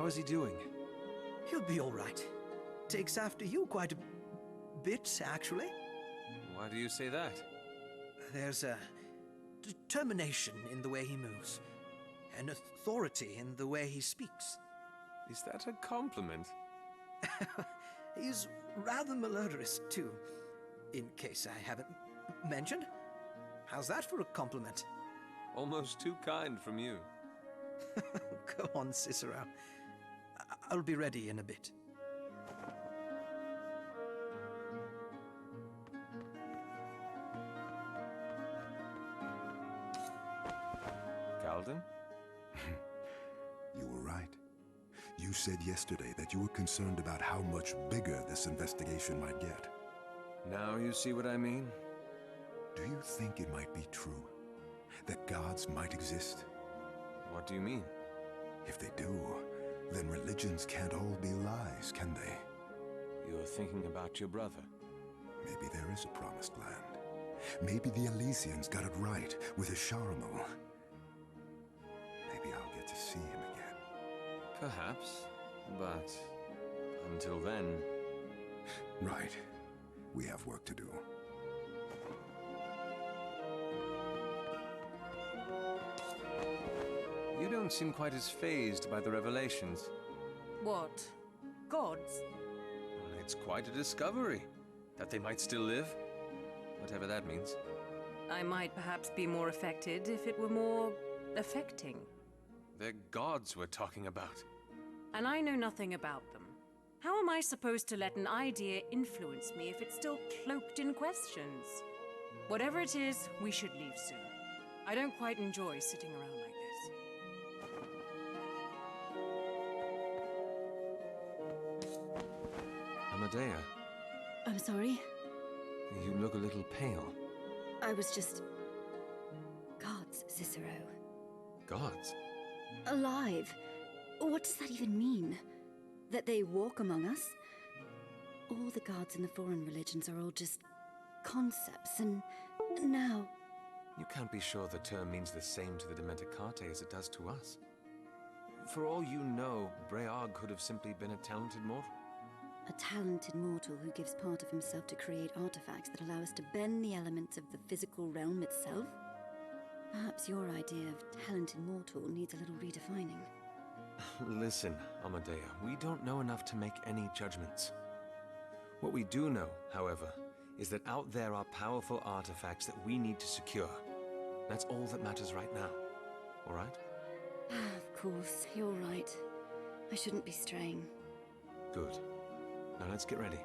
How is he doing? He'll be all right. Takes after you quite a bit, actually. Why do you say that? There's a determination in the way he moves, an authority in the way he speaks. Is that a compliment? He's rather malodorous, too, in case I haven't mentioned. How's that for a compliment? Almost too kind from you. Go on, Cicero. I'll be ready in a bit. Galden? You were right. You said yesterday that you were concerned about how much bigger this investigation might get. Now you see what I mean? Do you think it might be true? That gods might exist? What do you mean? If they do, then religions can't all be lies, can they? You're thinking about your brother. Maybe there is a promised land. Maybe the Elysians got it right with Isharimal. Maybe I'll get to see him again. Perhaps, but until then... Right. We have work to do. You don't seem quite as fazed by the revelations. What? Gods? It's quite a discovery. That they might still live. Whatever that means. I might perhaps be more affected if it were more affecting. They're gods we're talking about. And I know nothing about them. How am I supposed to let an idea influence me if it's still cloaked in questions? Whatever it is, we should leave soon. I don't quite enjoy sitting around like this. Amadea, I'm sorry. you look a little pale. I was just... Gods, Cicero. Gods? Alive. What does that even mean? That they walk among us? All the gods in the foreign religions are all just concepts, and now... You can't be sure the term means the same to the Dementicate as it does to us. For all you know, Breag could have simply been a talented mortal. A talented mortal who gives part of himself to create artifacts that allow us to bend the elements of the physical realm itself? Perhaps your idea of talented mortal needs a little redefining. Listen, Amadea, we don't know enough to make any judgments. What we do know, however, is that out there are powerful artifacts that we need to secure. That's all that matters right now. All right? Of course, you're right. I shouldn't be straying. Good. Now let's get ready.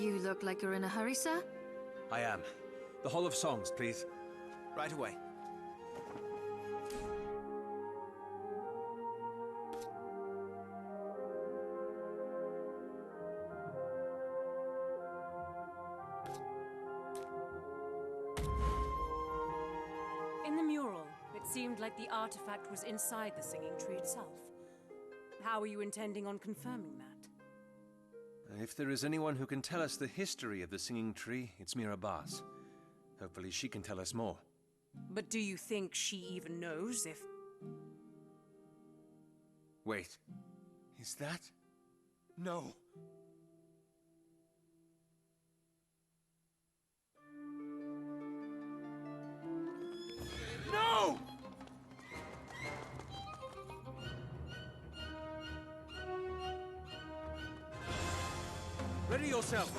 You look like you're in a hurry, sir. I am. The Hall of Songs, please. Right away. In the mural, it seemed like the artifact was inside the singing tree itself. How are you intending on confirming that? If there is anyone who can tell us the history of the singing tree, it's Mira Bas. Hopefully she can tell us more. But do you think she even knows if... Wait. Is that... No. No! Ready yourself!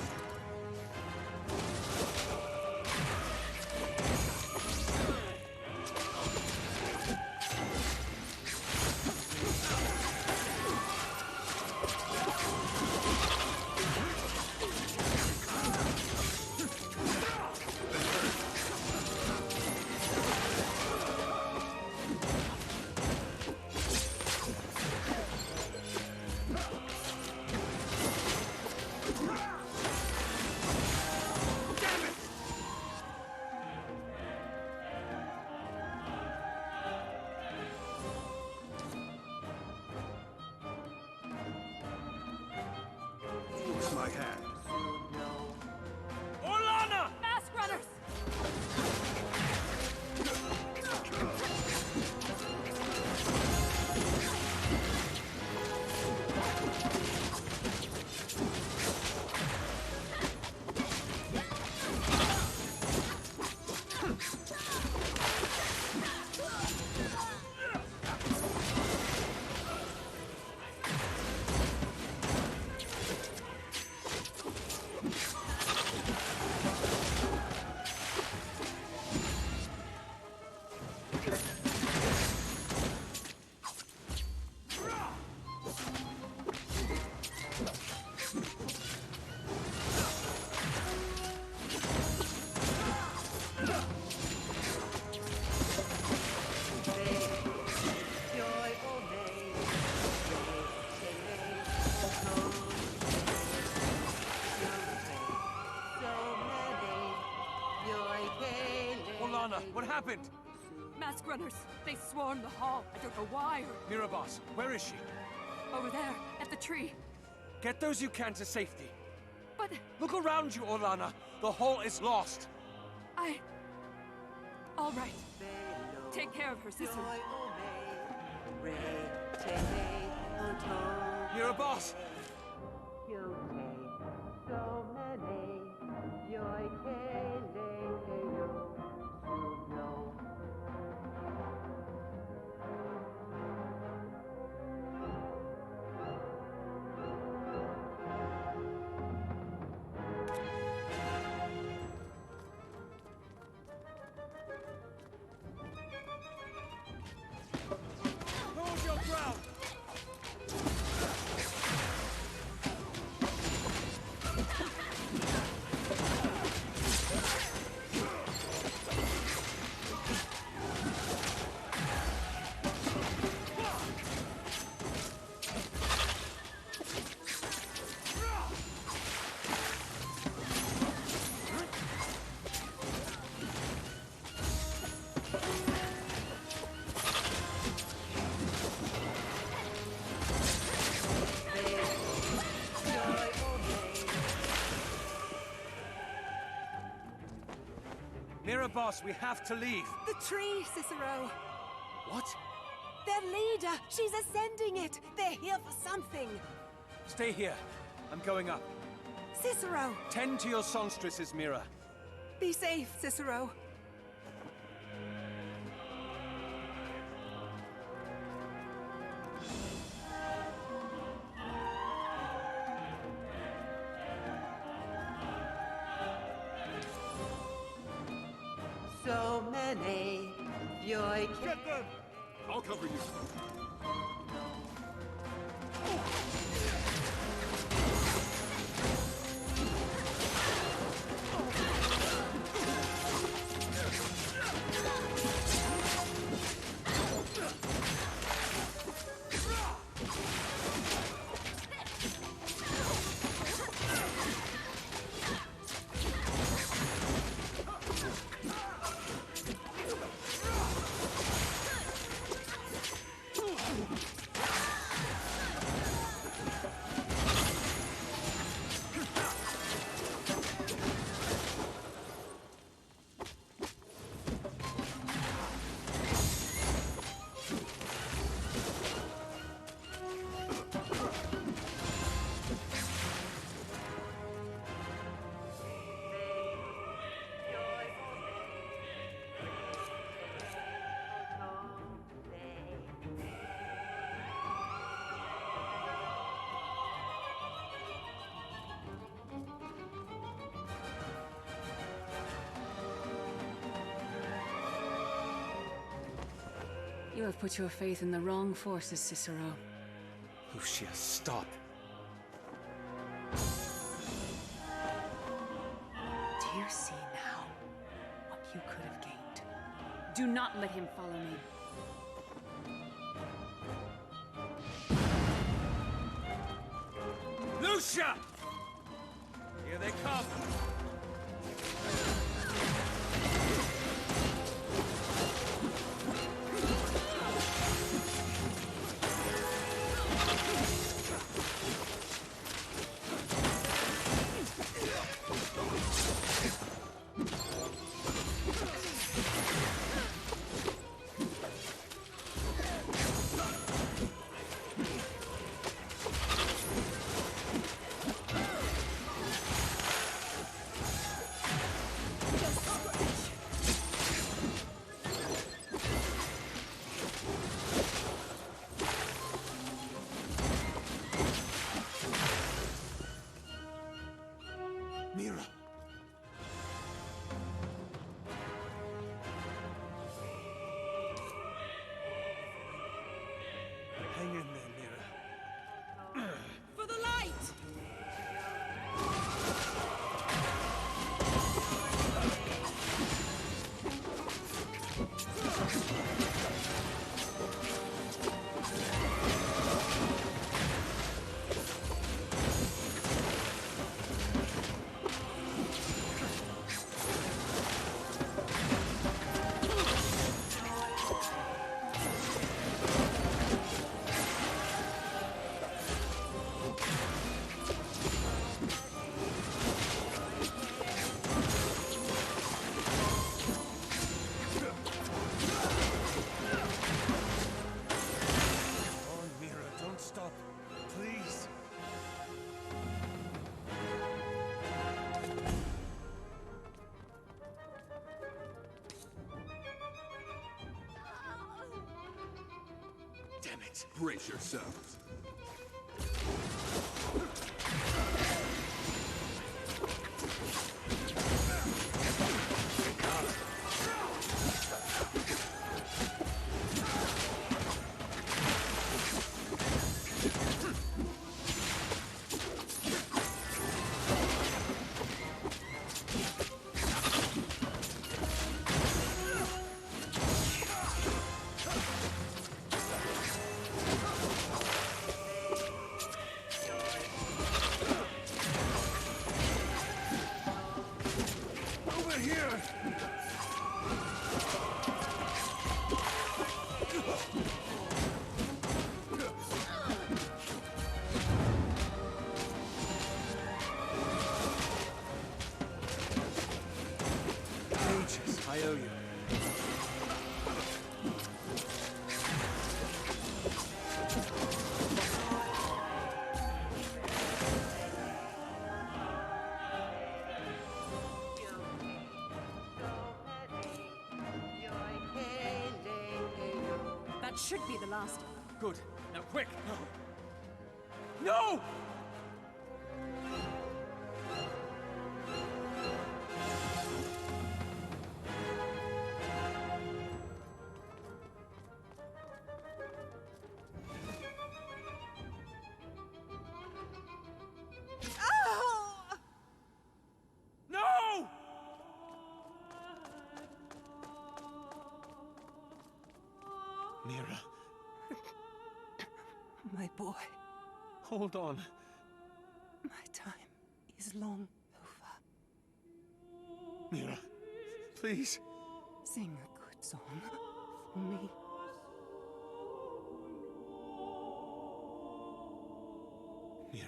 My hand. Orlana! Fast runners! Orlana, what happened? Mask runners! They swarmed the hall. I don't know why or... Mira Bas, where is she? Over there, at the tree. Get those you can to safety. But Look around you, Orlana. The hall is lost. all right. Take care of her, sister. Mira Bas! Hold your ground! Mira Bas, we have to leave. The tree, Cicero. What? Their leader. She's ascending it. They're here for something. Stay here. I'm going up. Cicero. Tend to your songstresses, Mira. Be safe, Cicero. So many. Get them! I'll cover you. You have put your faith in the wrong forces, Cicero. Lucia, stop. Do you see now what you could have gained? Do not let him follow me. Lucia! Here they come! Mira! Hang in there, Mira. For the light! Damn it! Brace yourselves. I owe you. That should be the last of them. Good. Now quick! No! No! No! Mira, My boy, hold on. my time is long over. Mira, please. Sing a good song for me. Mira.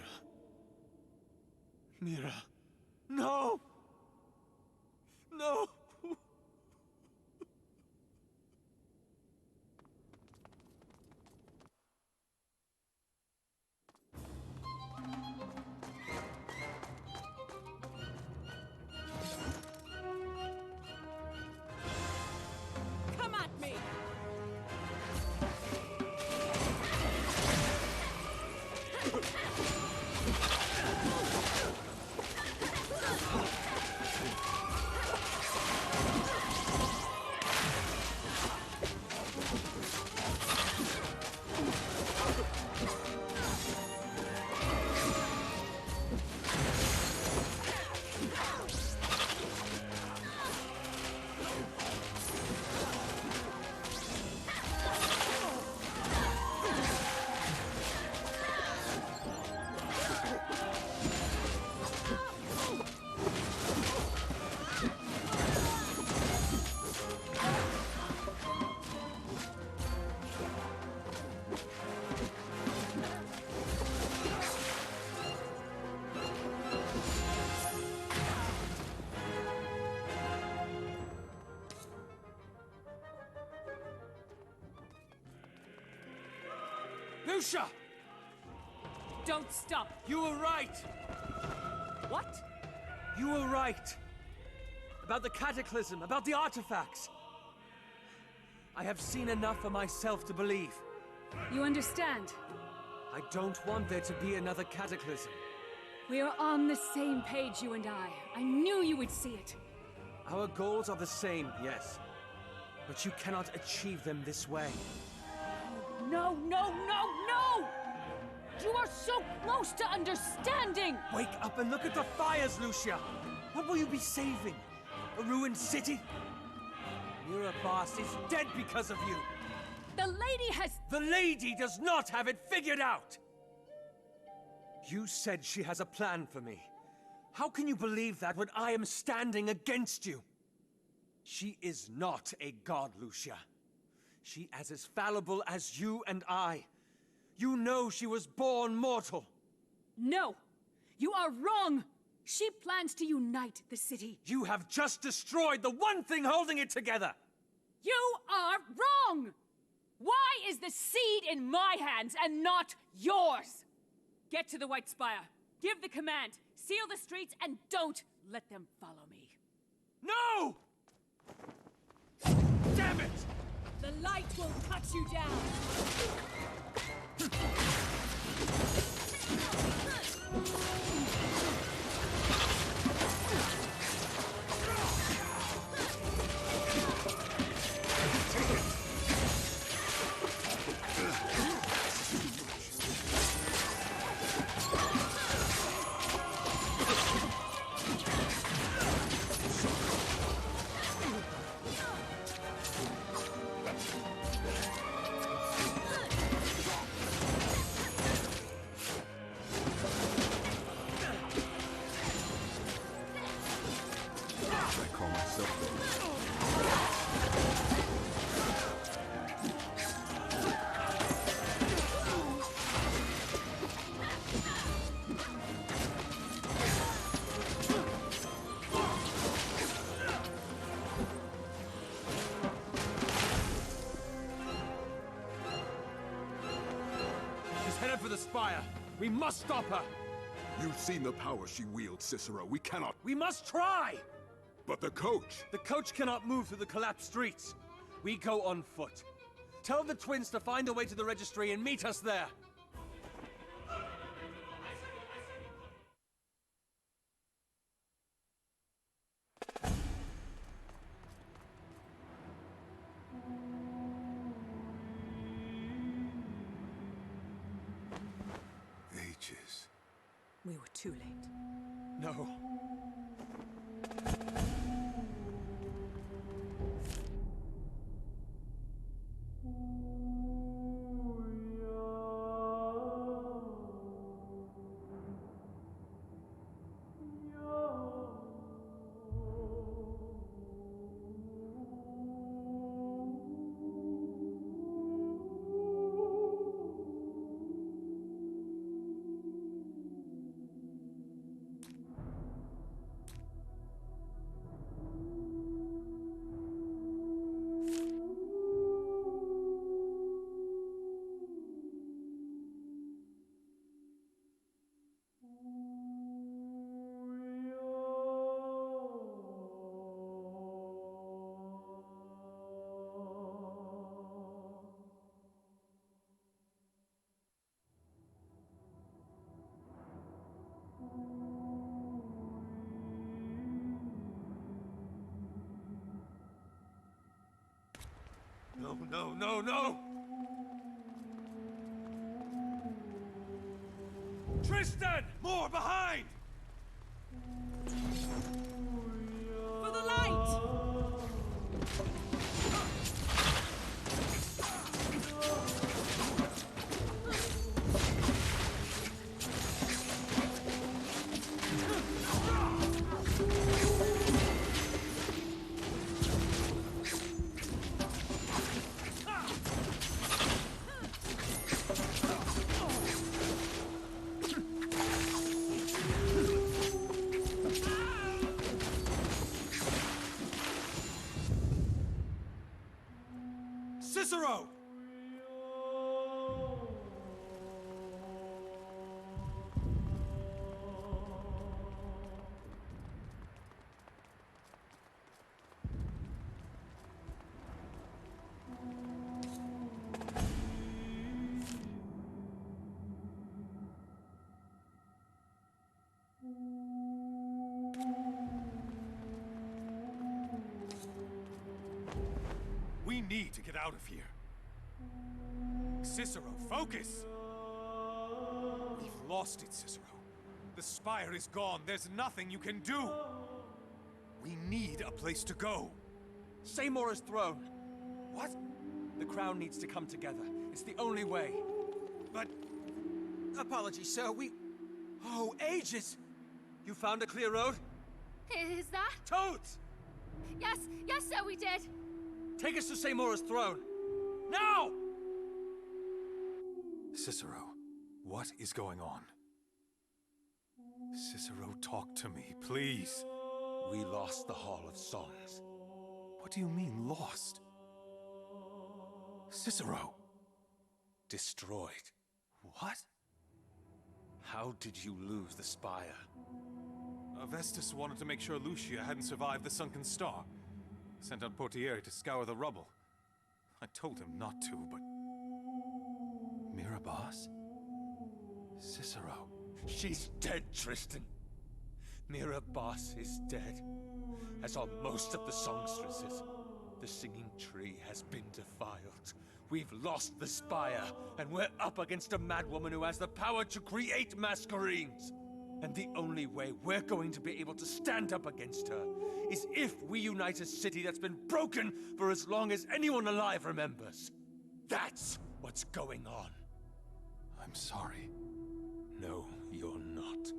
Mira. No! No! Come at me! Lucia! Don't stop. You were right! What? You were right! About the cataclysm, about the artifacts! I have seen enough for myself to believe. You understand? I don't want there to be another cataclysm. We are on the same page, you and I. I knew you would see it. Our goals are the same, yes. But you cannot achieve them this way. No, no, no, no! You are so close to understanding! Wake up and look at the fires, Lucia! What will you be saving? A ruined city? Mirabas is dead because of you! The lady has... The lady does not have it figured out! You said she has a plan for me. How can you believe that when I am standing against you? She is not a god, Lucia. She is as fallible as you and I. You know she was born mortal. No! You are wrong! She plans to unite the city. You have just destroyed the one thing holding it together! You are wrong! Why is the seed in my hands and not yours? Get to the White Spire. Give the command. Seal the streets and don't let them follow me. No! Damn it! The light will cut you down. Headed for the spire. We must stop her. You've seen the power she wields, Cicero. We cannot... We must try! But the coach... The coach cannot move through the collapsed streets. We go on foot. Tell the twins to find a way to the registry and meet us there. Ages. We were too late. No. No, no, no, no! Tristan! More behind! For the light! Cicero! need to get out of here. Cicero, focus! We've lost it, Cicero. The spire is gone. There's nothing you can do. We need a place to go. Seimora's throne. What? The crown needs to come together. It's the only way. But... Apologies, sir. Oh, ages! You found a clear road? Is that? Toads! Yes, sir, we did. Take us to Seimora's throne! Now! Cicero, what is going on? Cicero, talk to me, please. We lost the Hall of Songs. What do you mean, lost? Cicero! Destroyed. What? How did you lose the spire? Avestus wanted to make sure Lucia hadn't survived the sunken star. Sent out Portieri to scour the rubble. I told him not to, but... Mirabas? Cicero. She's dead, Tristan. Mirabas is dead, as are most of the songstresses. The singing tree has been defiled. We've lost the spire, and we're up against a madwoman who has the power to create masquerades. And the only way we're going to be able to stand up against her is if we unite a city that's been broken for as long as anyone alive remembers. That's what's going on. I'm sorry. No, you're not.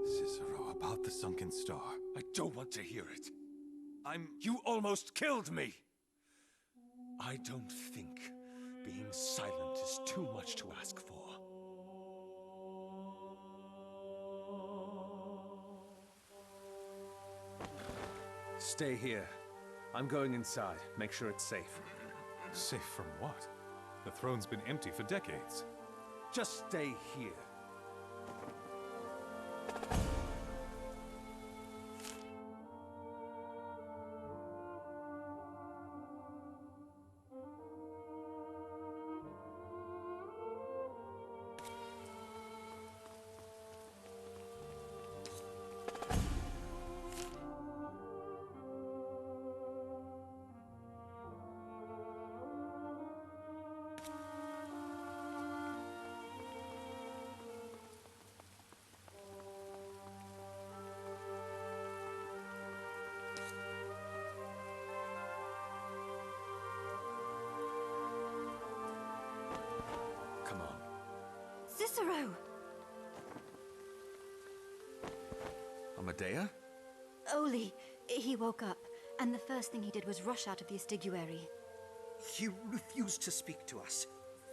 Cicero, about the sunken star. I don't want to hear it. You almost killed me! I don't think being silent is too much to ask for. Stay here. I'm going inside. Make sure it's safe. Safe from what? The throne's been empty for decades. Just stay here. Come on. Cicero! Amadea? Oli, he woke up, and the first thing he did was rush out of the estiguary. He refused to speak to us,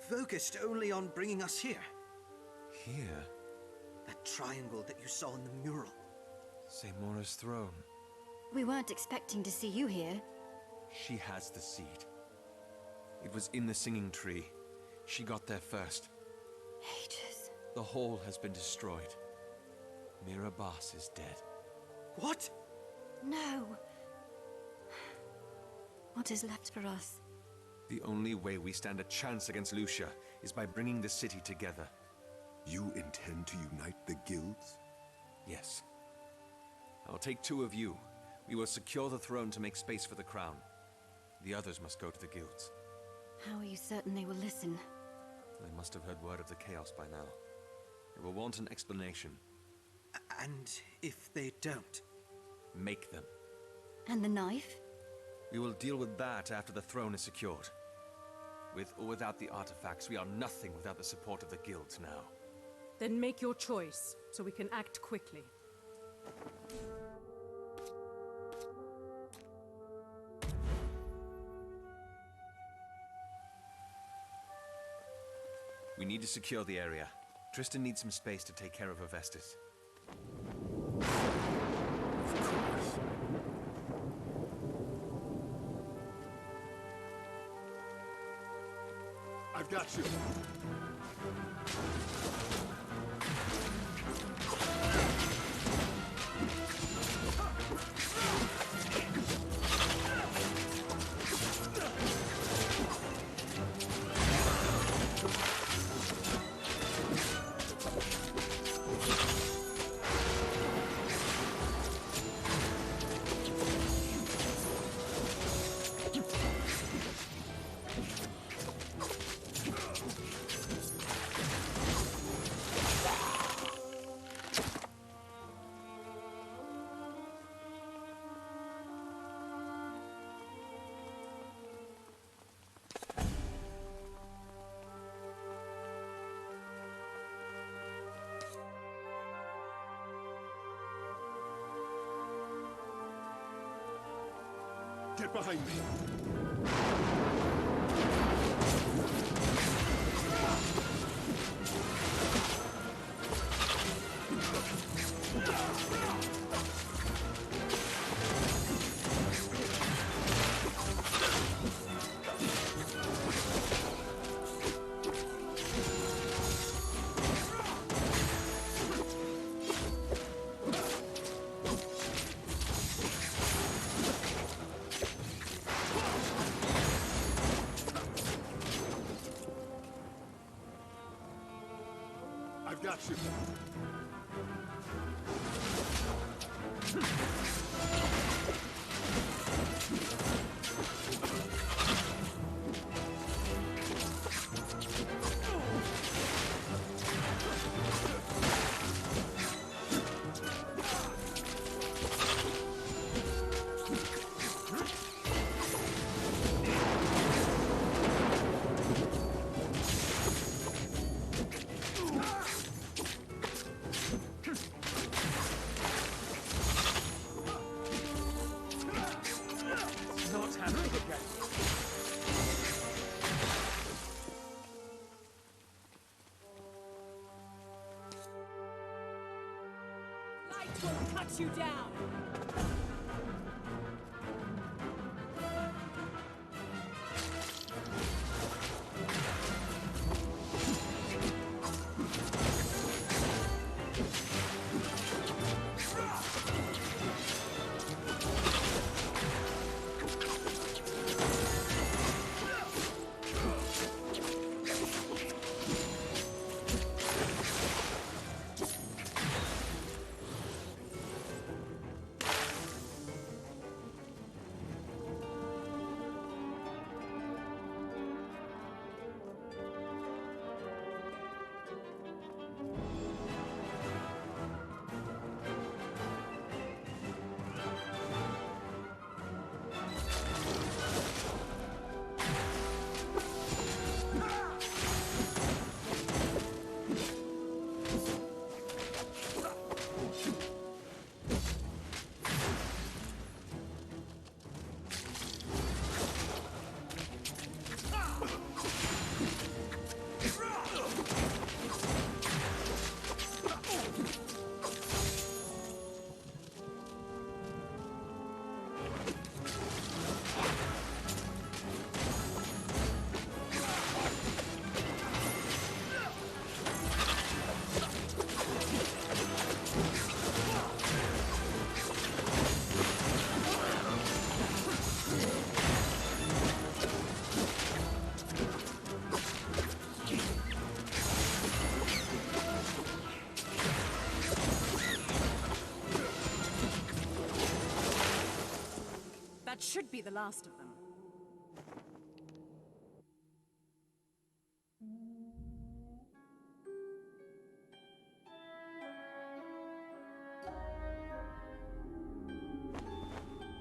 focused only on bringing us here. Here? That triangle that you saw in the mural. Seimora's throne. We weren't expecting to see you here. She has the seed. It was in the singing tree. She got there first. Ages. The hall has been destroyed. Mirabas is dead. What? No. What is left for us? The only way we stand a chance against Lucia is by bringing the city together. You intend to unite the guilds? Yes. I'll take 2 of you. We will secure the throne to make space for the crown. The others must go to the guilds. How are you certain they will listen? They must have heard word of the chaos by now. They will want an explanation. And if they don't? Make them. And the knife? We will deal with that after the throne is secured. With or without the artifacts, we are nothing without the support of the guilds now. Then make your choice, so we can act quickly. We need to secure the area. Tristan needs some space to take care of Avestus. Of course. I've got you. Get behind me! I've got you. Light will cut you down! That should be the last of them.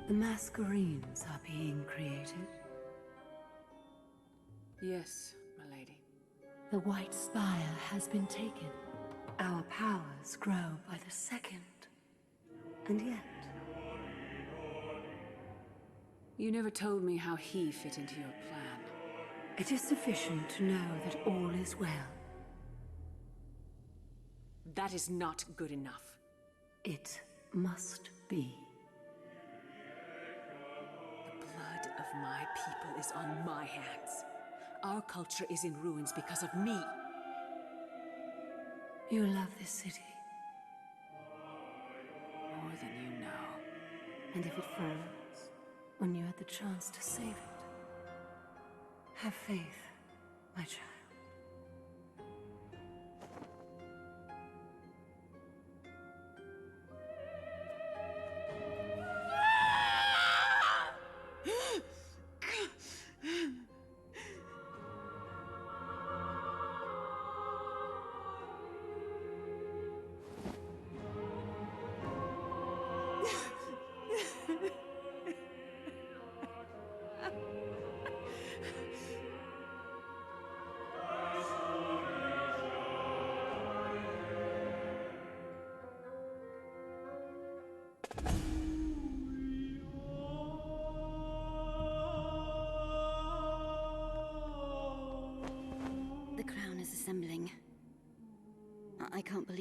The Masquerades are being created. Yes, my lady. The White Spire has been taken. Our powers grow by the second. And yet... You never told me how he fit into your plan. it is sufficient to know that all is well. That is not good enough. It must be. The blood of my people is on my hands. Our culture is in ruins because of me. You love this city. More than you know. And if it falls, when you had the chance to save it, have faith, my child.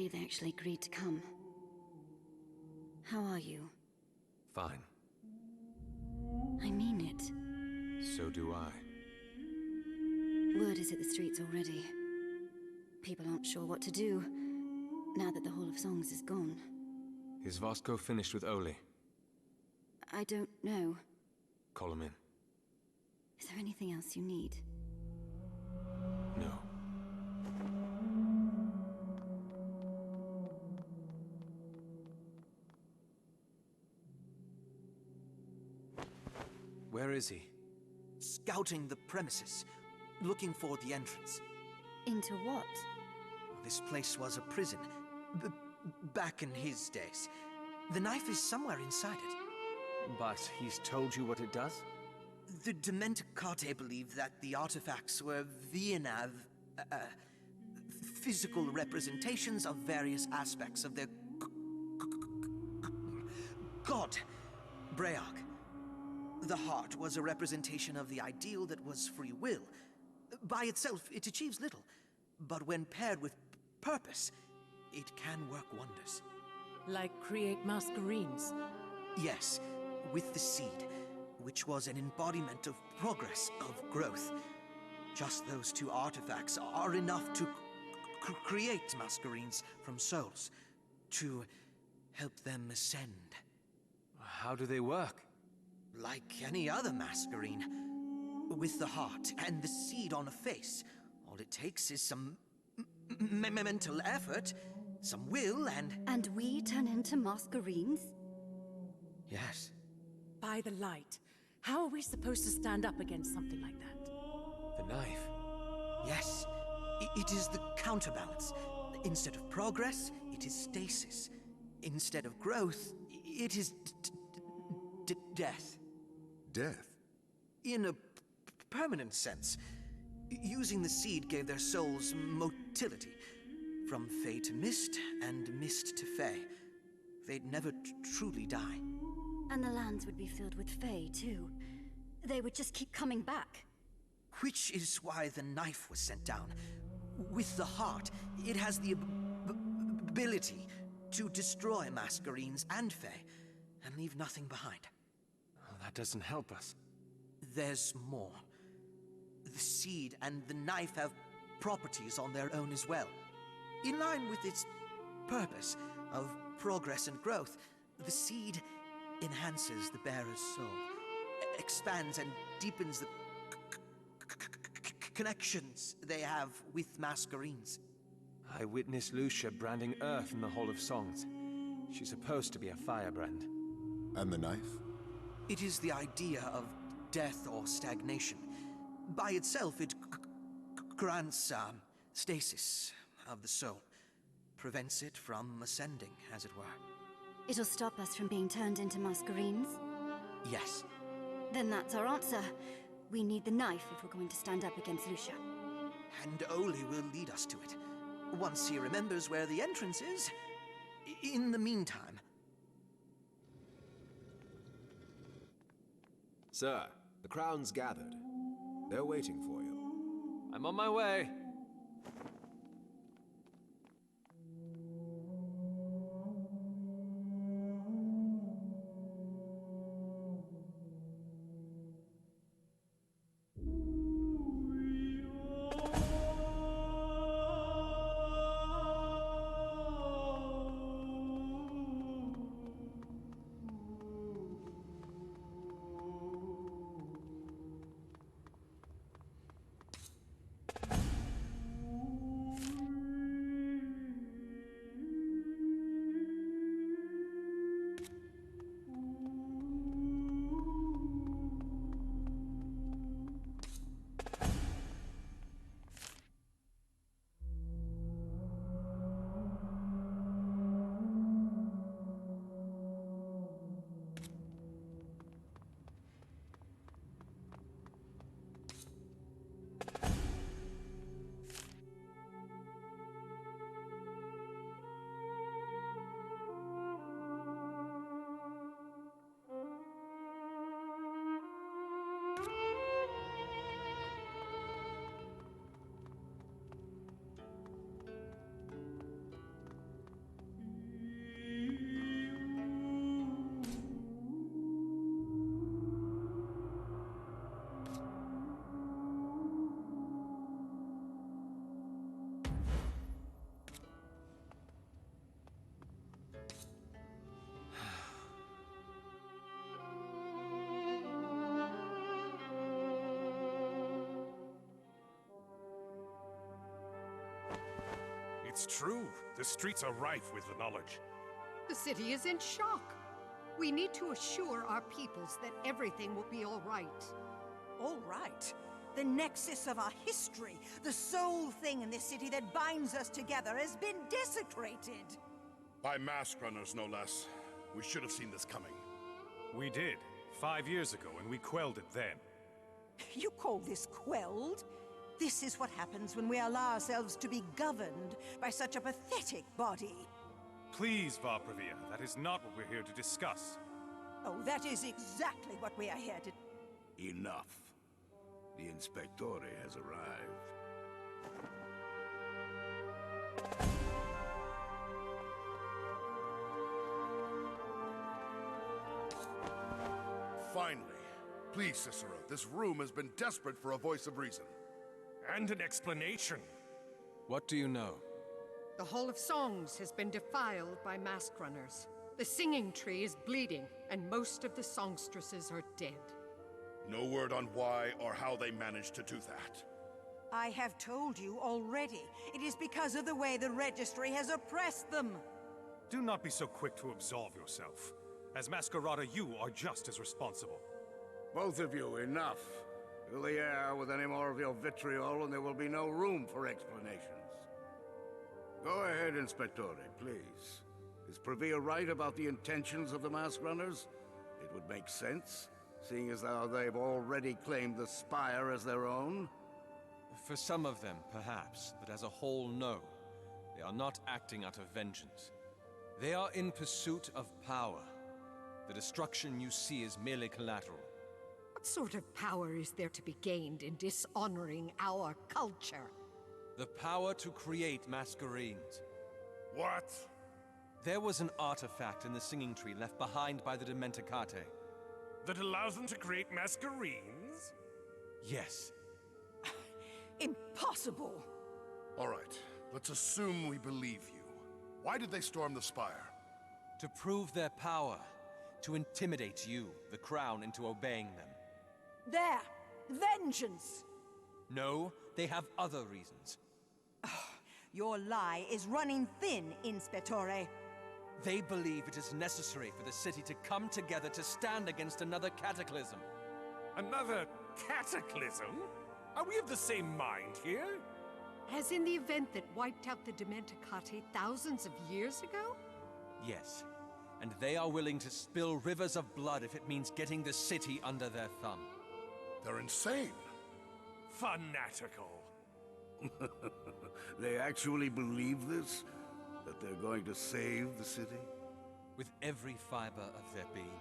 lucky they actually agreed to come. How are you? Fine. I mean it. So do I. Word is hit the streets already. People aren't sure what to do, now that the Hall of Songs is gone. Is Vasco finished with Oli? I don't know. Call him in. Is there anything else you need? No. Where is he? Scouting the premises, looking for the entrance. Into what? This place was a prison, back in his days. The knife is somewhere inside it. But he's told you what it does? The Dementicate believed that the artifacts were Viennav, physical representations of various aspects of their god, Breag. The heart was a representation of the ideal that was free will. By itself, it achieves little, but when paired with purpose, it can work wonders. Like create Masquerades? Yes, with the seed, which was an embodiment of progress, of growth. Just those two artifacts are enough to create Masquerades from souls, to help them ascend. How do they work? Like any other Masquerade, with the heart and the seed on a face. All it takes is some mental effort, some will, and... And we turn into Masquerades? Yes. By the light. How are we supposed to stand up against something like that? The knife? Yes. It is the counterbalance. Instead of progress, it is stasis. Instead of growth, it is death. Death? In a permanent sense. Using the seed gave their souls motility. From Fae to Mist, and Mist to Fae. They'd never truly die. And the lands would be filled with Fae, too. They would just keep coming back. Which is why the knife was sent down. With the heart, it has the ability to destroy Masquerades and Fae, and leave nothing behind. Well, that doesn't help us. There's more. The seed and the knife have properties on their own as well. In line with its purpose of progress and growth, the seed enhances the bearer's soul, expands and deepens the connections they have with Masquerades. I witnessed Lucia branding Earth in the Hall of Songs. She's supposed to be a firebrand. And the knife? It is the idea of death or stagnation. By itself, it grants stasis of the soul. Prevents it from ascending, as it were. It'll stop us from being turned into Masquerades? Yes. Then that's our answer. We need the knife if we're going to stand up against Lucia. And Oli will lead us to it. Once he remembers where the entrance is. In the meantime... Sir, the Crown's gathered. They're waiting for you. I'm on my way. It's true. The streets are rife with the knowledge. The city is in shock. We need to assure our peoples that everything will be all right. All right? The nexus of our history, the sole thing in this city that binds us together, has been desecrated. By mask runners, no less. We should have seen this coming. We did, 5 years ago, and we quelled it then. You call this quelled? This is what happens when we allow ourselves to be governed by such a pathetic body. Please, Varpravia, that is not what we're here to discuss. Oh, that is exactly what we are here to... Enough. The Inspectore has arrived. Finally. Please, Cicero, this room has been desperate for a voice of reason. And an explanation. What do you know? The Hall of Songs has been defiled by mask runners. The singing tree is bleeding, and most of the songstresses are dead. No word on why or how they managed to do that. I have told you already. It is because of the way the Registry has oppressed them. Do not be so quick to absolve yourself. As Masquerada, you are just as responsible. Both of you, enough. Fill the air with any more of your vitriol and there will be no room for explanations. Go ahead, Inspectore, please. Is Pravia right about the intentions of the Mask Runners? It would make sense, seeing as though they've already claimed the Spire as their own. For some of them, perhaps, but as a whole, no. They are not acting out of vengeance. They are in pursuit of power. The destruction you see is merely collateral. What sort of power is there to be gained in dishonoring our culture? The power to create masquerades. What? There was an artifact in the singing tree left behind by the Dementicate. That allows them to create masquerades? Yes. Impossible! All right, let's assume we believe you. Why did they storm the Spire? To prove their power. To intimidate you, the Crown, into obeying them. There! Vengeance! No, they have other reasons. Your lie is running thin, Inspectore. They believe it is necessary for the city to come together to stand against another cataclysm. Another cataclysm? Are we of the same mind here? As in the event that wiped out the Dementicate thousands of years ago? Yes. And they are willing to spill rivers of blood if it means getting the city under their thumb. They're insane. Fanatical. They actually believe this? That they're going to save the city? With every fiber of their being.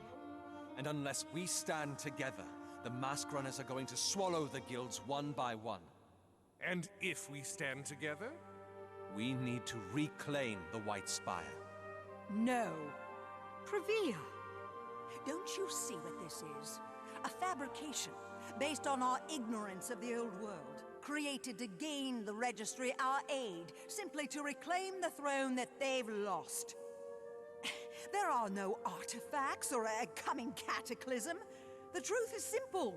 And unless we stand together, the Mask Runners are going to swallow the guilds one by one. And if we stand together? We need to reclaim the White Spire. No. Pravia! Don't you see what this is? A fabrication, based on our ignorance of the old world, created to gain the Registry our aid, simply to reclaim the throne that they've lost. There are no artifacts or a coming cataclysm. The truth is simple.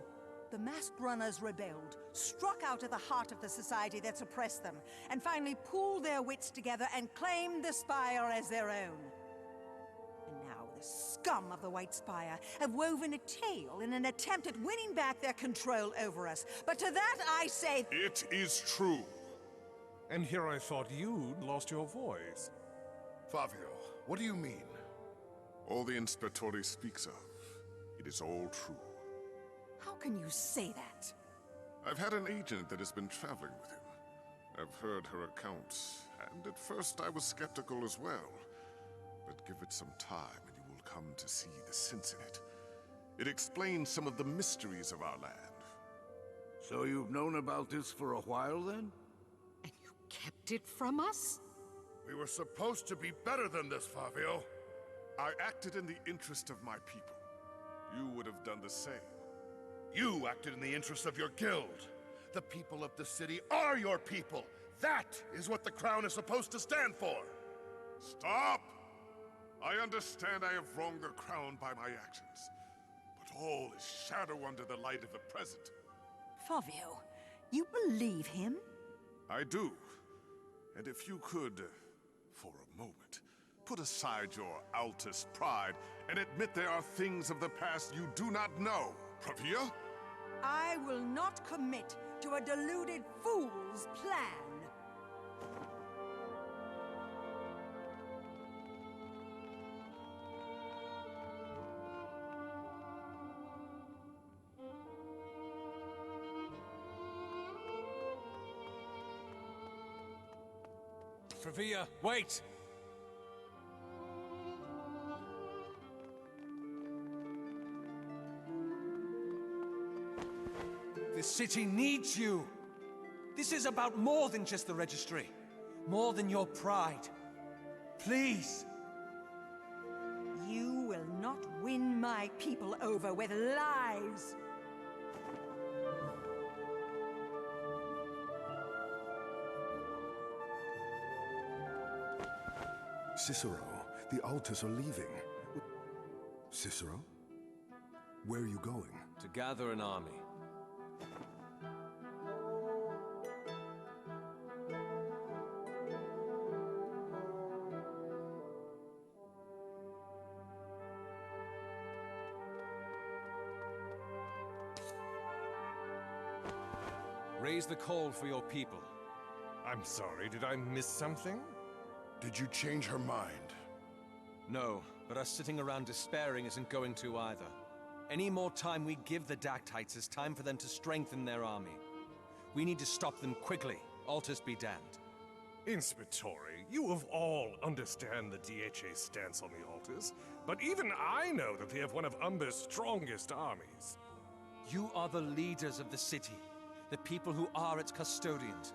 The Masked Runners rebelled, struck out at the heart of the society that's oppressed them, and finally pooled their wits together and claimed the Spire as their own. And now the scum of the White Spire have woven a tale in an attempt at winning back their control over us. But to that I say... It is true. And here I thought you'd lost your voice. Fabio, what do you mean? All the Inspectore speaks of, it is all true. How can you say that? I've had an agent that has been traveling with him. I've heard her accounts, and at first I was skeptical as well. But give it some time and you will come to see the sense in it. It explains some of the mysteries of our land. So you've known about this for a while then? And you kept it from us? We were supposed to be better than this, Fabio. I acted in the interest of my people. You would have done the same. You acted in the interest of your guild. The people of the city are your people. That is what the Crown is supposed to stand for. Stop! I understand I have wronged the Crown by my actions. But all is shadow under the light of the present. Fabio, you believe him? I do. And if you could, for a moment, put aside your Altus pride and admit there are things of the past you do not know. Pravia? I will not commit to a deluded fool's plan. Pravia, wait! This city needs you! This is about more than just the registry. More than your pride. Please! You will not win my people over with lies! Cicero, the Altus are leaving. Cicero? Where are you going? To gather an army. Raise the call for your people. I'm sorry, did I miss something? Did you change her mind? No, but us sitting around despairing isn't going to either. Any more time we give the Dactytes is time for them to strengthen their army. We need to stop them quickly. Altus be damned. Inspectore, you of all understand the DHA's stance on the Altus, but even I know that they have one of Umber's strongest armies. You are the leaders of the city, the people who are its custodians.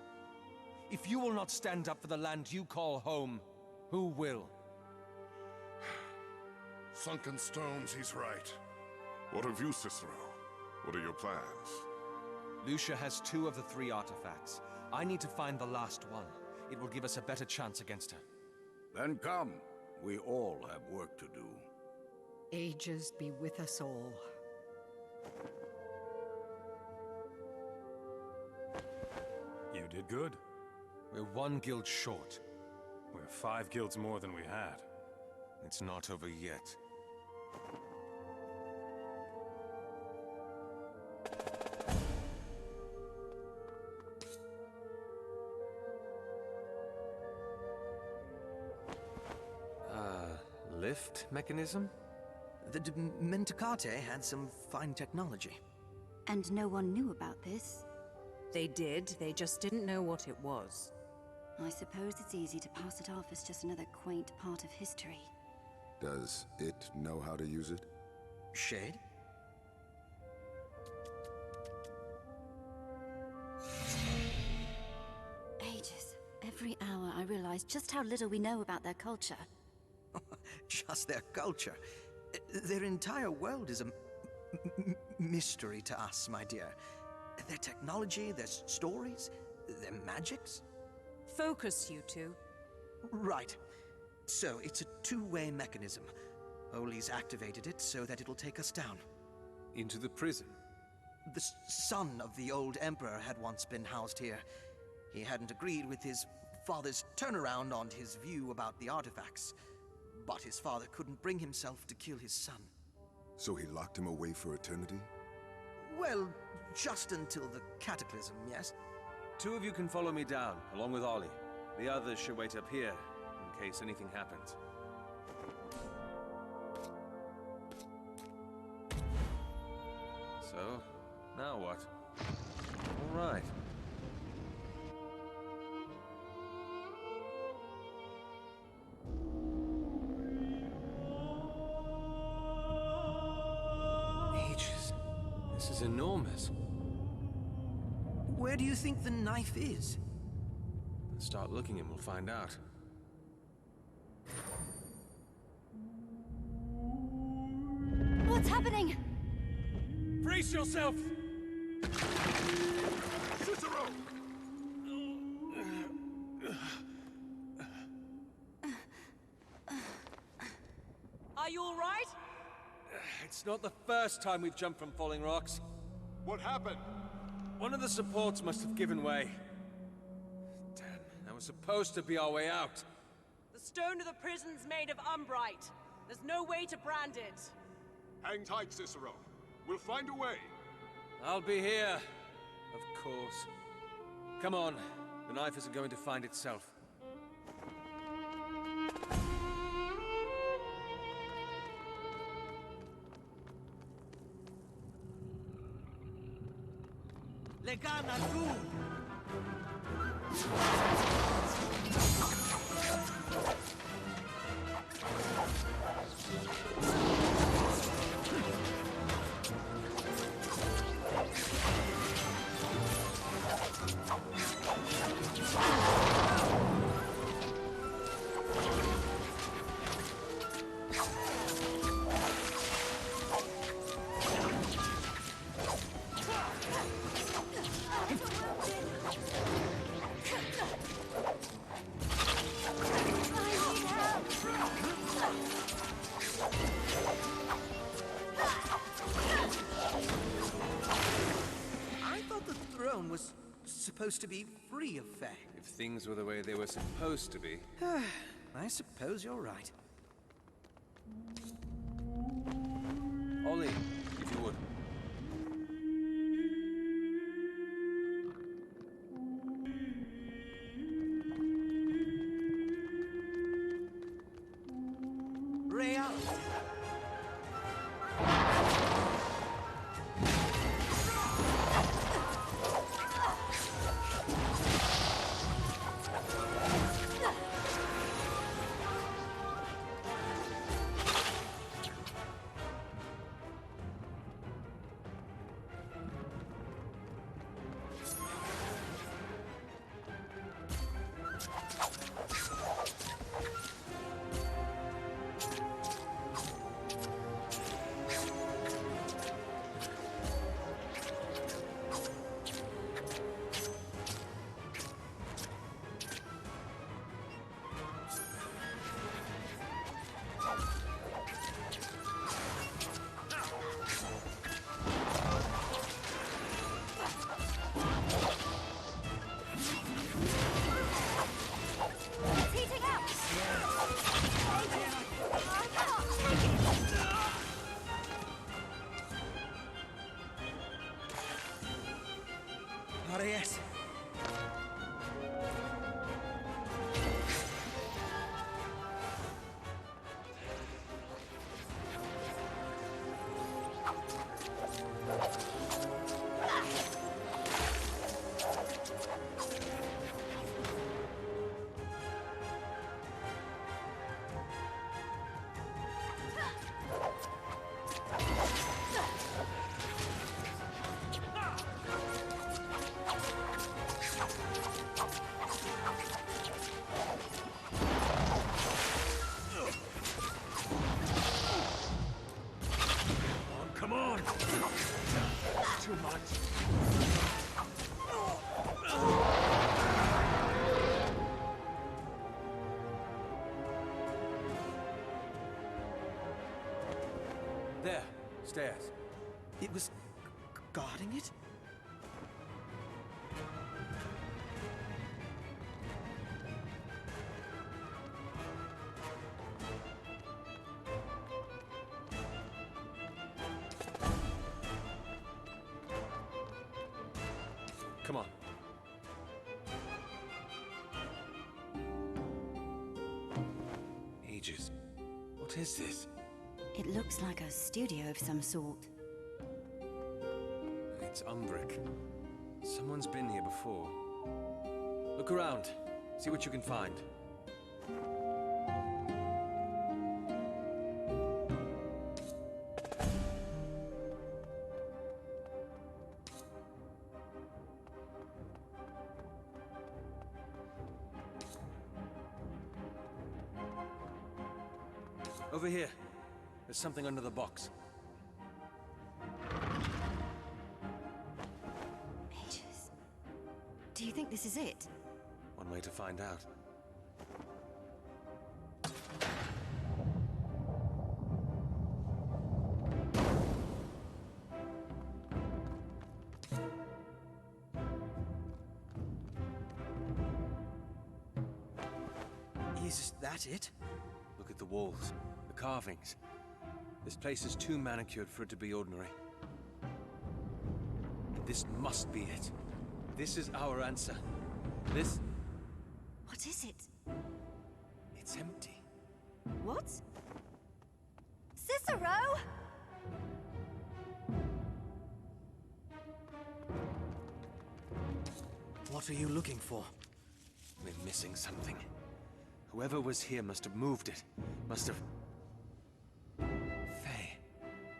If you will not stand up for the land you call home, who will? Sunken stones, he's right. What of you, Cicero? What are your plans? Lucia has 2 of the 3 artifacts. I need to find the last one. It will give us a better chance against her. Then come. We all have work to do. Ages be with us all. You did good. We're 1 guild short. We're 5 guilds more than we had. It's not over yet. Lift mechanism? The Mentacate had some fine technology. And no one knew about this? They did, they just didn't know what it was. I suppose it's easy to pass it off as just another quaint part of history. Does it know how to use it? Shade? Ages. Every hour I realize just how little we know about their culture. Just their culture. Their entire world is a mystery to us, my dear. Their technology, their stories, their magics. Focus, you two. Right. So, it's a 2-way mechanism. Oli's activated it so that it'll take us down. Into the prison? The son of the old emperor had once been housed here. He hadn't agreed with his father's turnaround on his view about the artifacts. But his father couldn't bring himself to kill his son. So he locked him away for eternity? Well, just until the cataclysm, yes? 2 of you can follow me down, along with Ollie. The others should wait up here, in case anything happens. So, now what? All right. Ages. This is enormous. Where do you think the knife is? Let's start looking and we'll find out. What's happening? Brace yourself! Cicero! Are you all right? It's not the first time we've jumped from falling rocks. What happened? One of the supports must have given way. Damn, that was was supposed to be our way out. The stone of the prison's made of umbrite. There's no way to brand it. Hang tight, Cicero. We'll find a way. I'll be here, of course. Come on, the knife isn't going to find itself. Legana tu! Was supposed to be free of Fae. If things were the way they were supposed to be. I suppose you're right. Ollie, if you would. Rhea! Yes. Too much. There, stairs. It was guarding it? Come on. Aegis. What is this? It looks like a studio of some sort. It's Umbric. Someone's been here before. Look around. See what you can find. Over here. There's something under the box. Aegis. Do you think this is it? One way to find out. Is that it? Look at the walls, the carvings. This place is too manicured for it to be ordinary. This must be it. This is our answer. This... What is it? It's empty. What? Cicero! What are you looking for? We're missing something. Whoever was here must have moved it. Must have... Faye.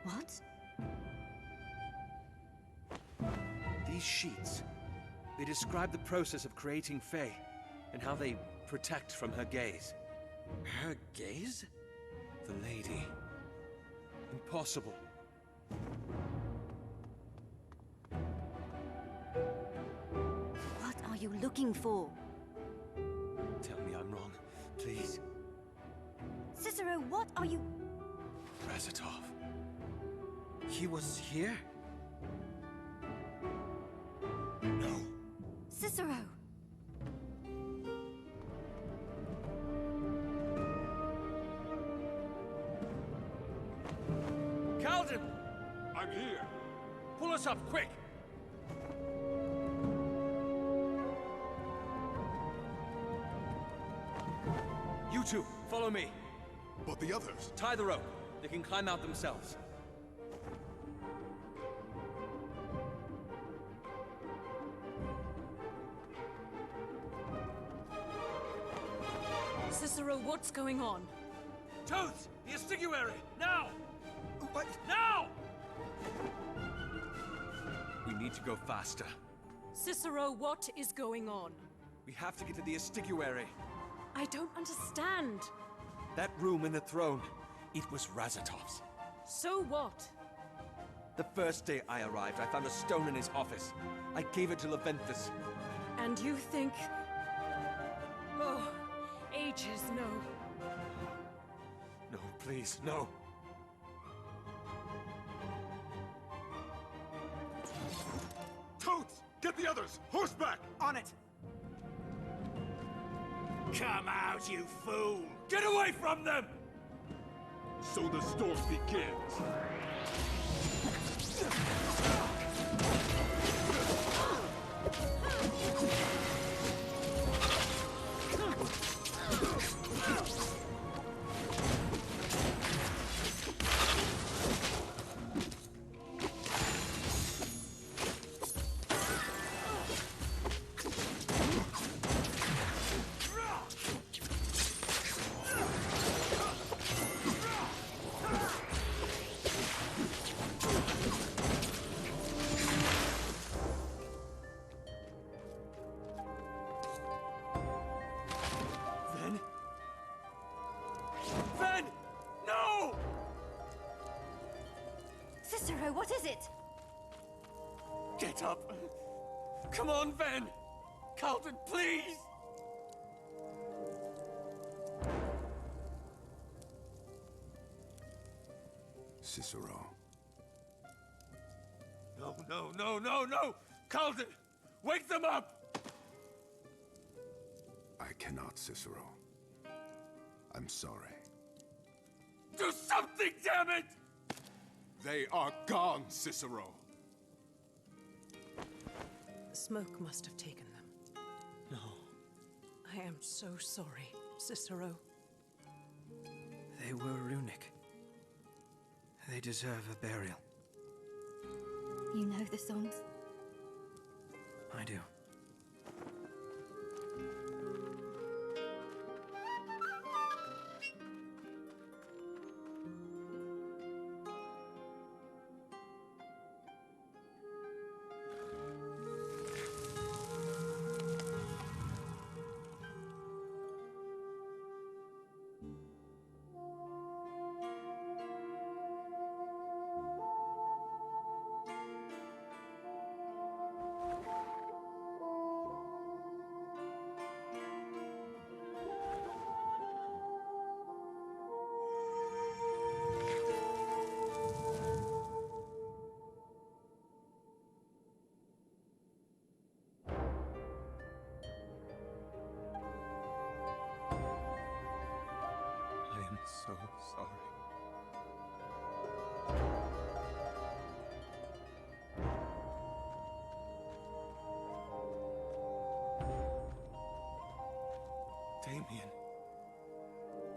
What? These sheets. They describe the process of creating Faye, and how they protect from her gaze. Her gaze? The lady. Impossible. What are you looking for? Tell me I'm wrong, please. Cicero, what are you... Razatov. He was here? No. Cicero! Calden! I'm here. Pull us up, quick! You two, follow me. But the others? Tie the rope. They can climb out themselves. Cicero, what's going on? Toads! The Estiguary! Now! What? Now! We need to go faster. Cicero, what is going on? We have to get to the Estiguary. I don't understand. That room in the throne, it was Razatov's. So what? The first day I arrived, I found a stone in his office. I gave it to Leventhus. And you think... Oh, ages, no. No, please, no. Toads! Get the others! Horseback! On it! Come out, you fool! Get away from them! So the storm begins. Cicero, what is it? Get up! Come on, Ven! Calden, please! Cicero. No, no, no, no, no! Calden! Wake them up! I cannot, Cicero. I'm sorry. Do something, damn it! They are gone, Cicero. The smoke must have taken them. No. I am so sorry, Cicero. They were runic. They deserve a burial. You know the songs? I do.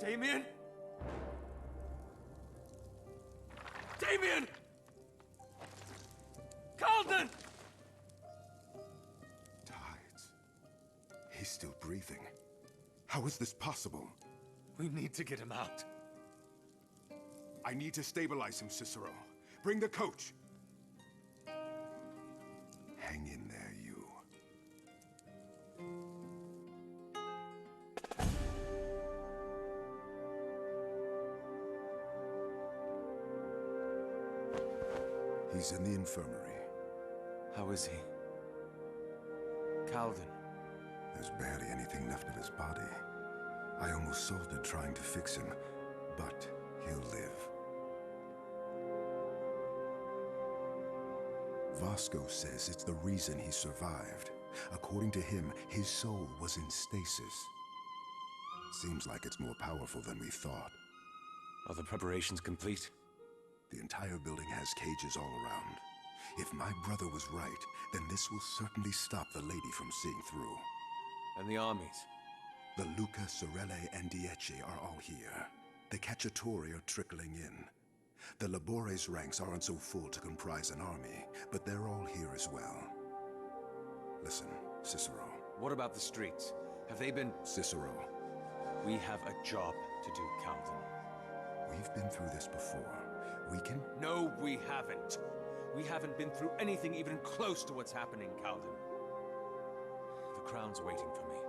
Damien? Damien! Calden! Tides. He's still breathing. How is this possible? We need to get him out. I need to stabilize him, Cicero. Bring the coach. Hang in there, you. He's in the infirmary. How is he? Calden. There's barely anything left of his body. I almost salted trying to fix him, but he'll live. Vasco says it's the reason he survived. According to him, his soul was in stasis. Seems like it's more powerful than we thought. Are the preparations complete? The entire building has cages all around. If my brother was right, then this will certainly stop the lady from seeing through. And the armies? The Luca, Sorelle, and Dieci are all here. The Cacciatori are trickling in. The Labores ranks aren't so full to comprise an army, but they're all here as well. Listen, Cicero. What about the streets? Have they been... Cicero. We have a job to do, Calden. We've been through this before. We can... No, we haven't. We haven't been through anything even close to what's happening, Calden. The Crown's waiting for me.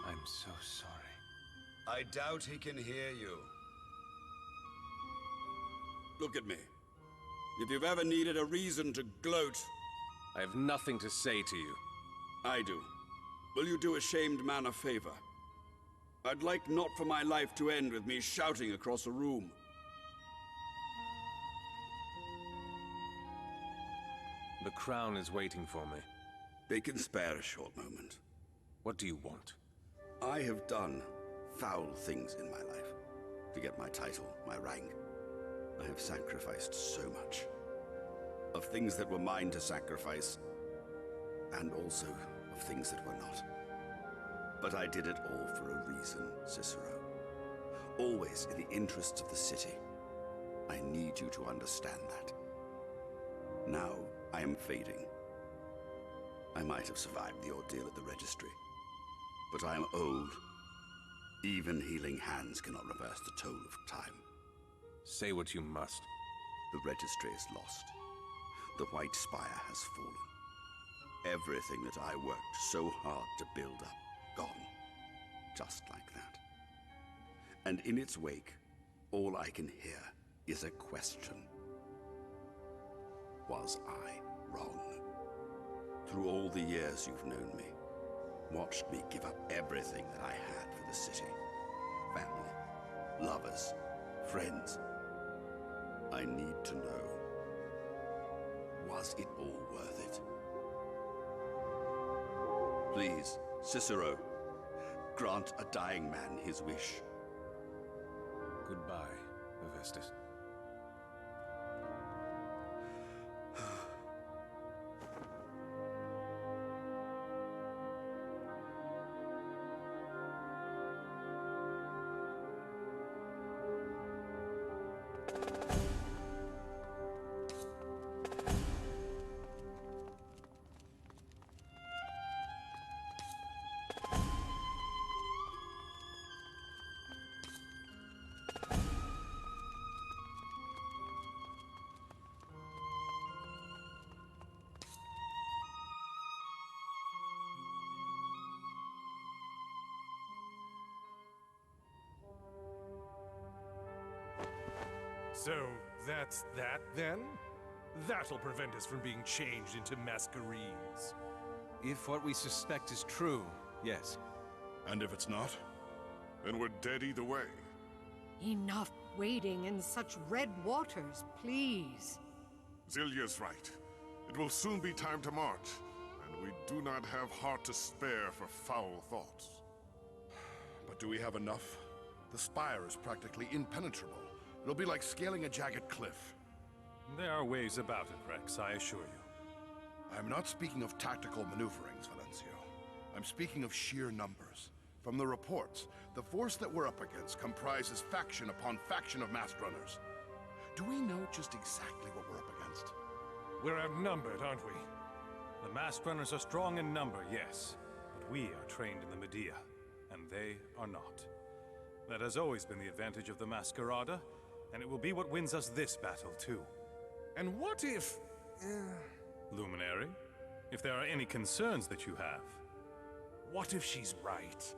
I'm so sorry. I doubt he can hear you. Look at me. If you've ever needed a reason to gloat... I have nothing to say to you. I do. Will you do a shamed man a favor? I'd like not for my life to end with me shouting across a room. The Crown is waiting for me. They can spare a short moment. What do you want? I have done foul things in my life. To get my title, my rank. I have sacrificed so much. Of things that were mine to sacrifice, and also of things that were not. But I did it all for a reason, Cicero. Always in the interests of the city. I need you to understand that. Now, I am fading. I might have survived the ordeal at the registry. But I am old. Even healing hands cannot reverse the toll of time. Say what you must. The registry is lost. The White Spire has fallen. Everything that I worked so hard to build up, gone. Just like that. And in its wake, all I can hear is a question. Was I wrong? Through all the years you've known me, watched me give up everything that I had for the city. Family, lovers, friends. I need to know. Was it all worth it? Please, Cicero, grant a dying man his wish. Goodbye, Hephaestus. So, that's that, then? That'll prevent us from being changed into masquerades. If what we suspect is true, yes. And if it's not? then we're dead either way. Enough wading in such red waters, please. Zilya's right. It will soon be time to march, and we do not have heart to spare for foul thoughts. But do we have enough? The spire is practically impenetrable. It'll be like scaling a jagged cliff. There are ways about it, Rex, I assure you. I'm not speaking of tactical maneuverings, Valencio. I'm speaking of sheer numbers. From the reports, the force that we're up against comprises faction upon faction of masked runners. Do we know just exactly what we're up against? We're outnumbered, aren't we? The masked runners are strong in number, yes. But we are trained in the Medea, and they are not. That has always been the advantage of the Masquerada, and it will be what wins us this battle, too. And what if... Luminary, if there are any concerns that you have. What if she's right?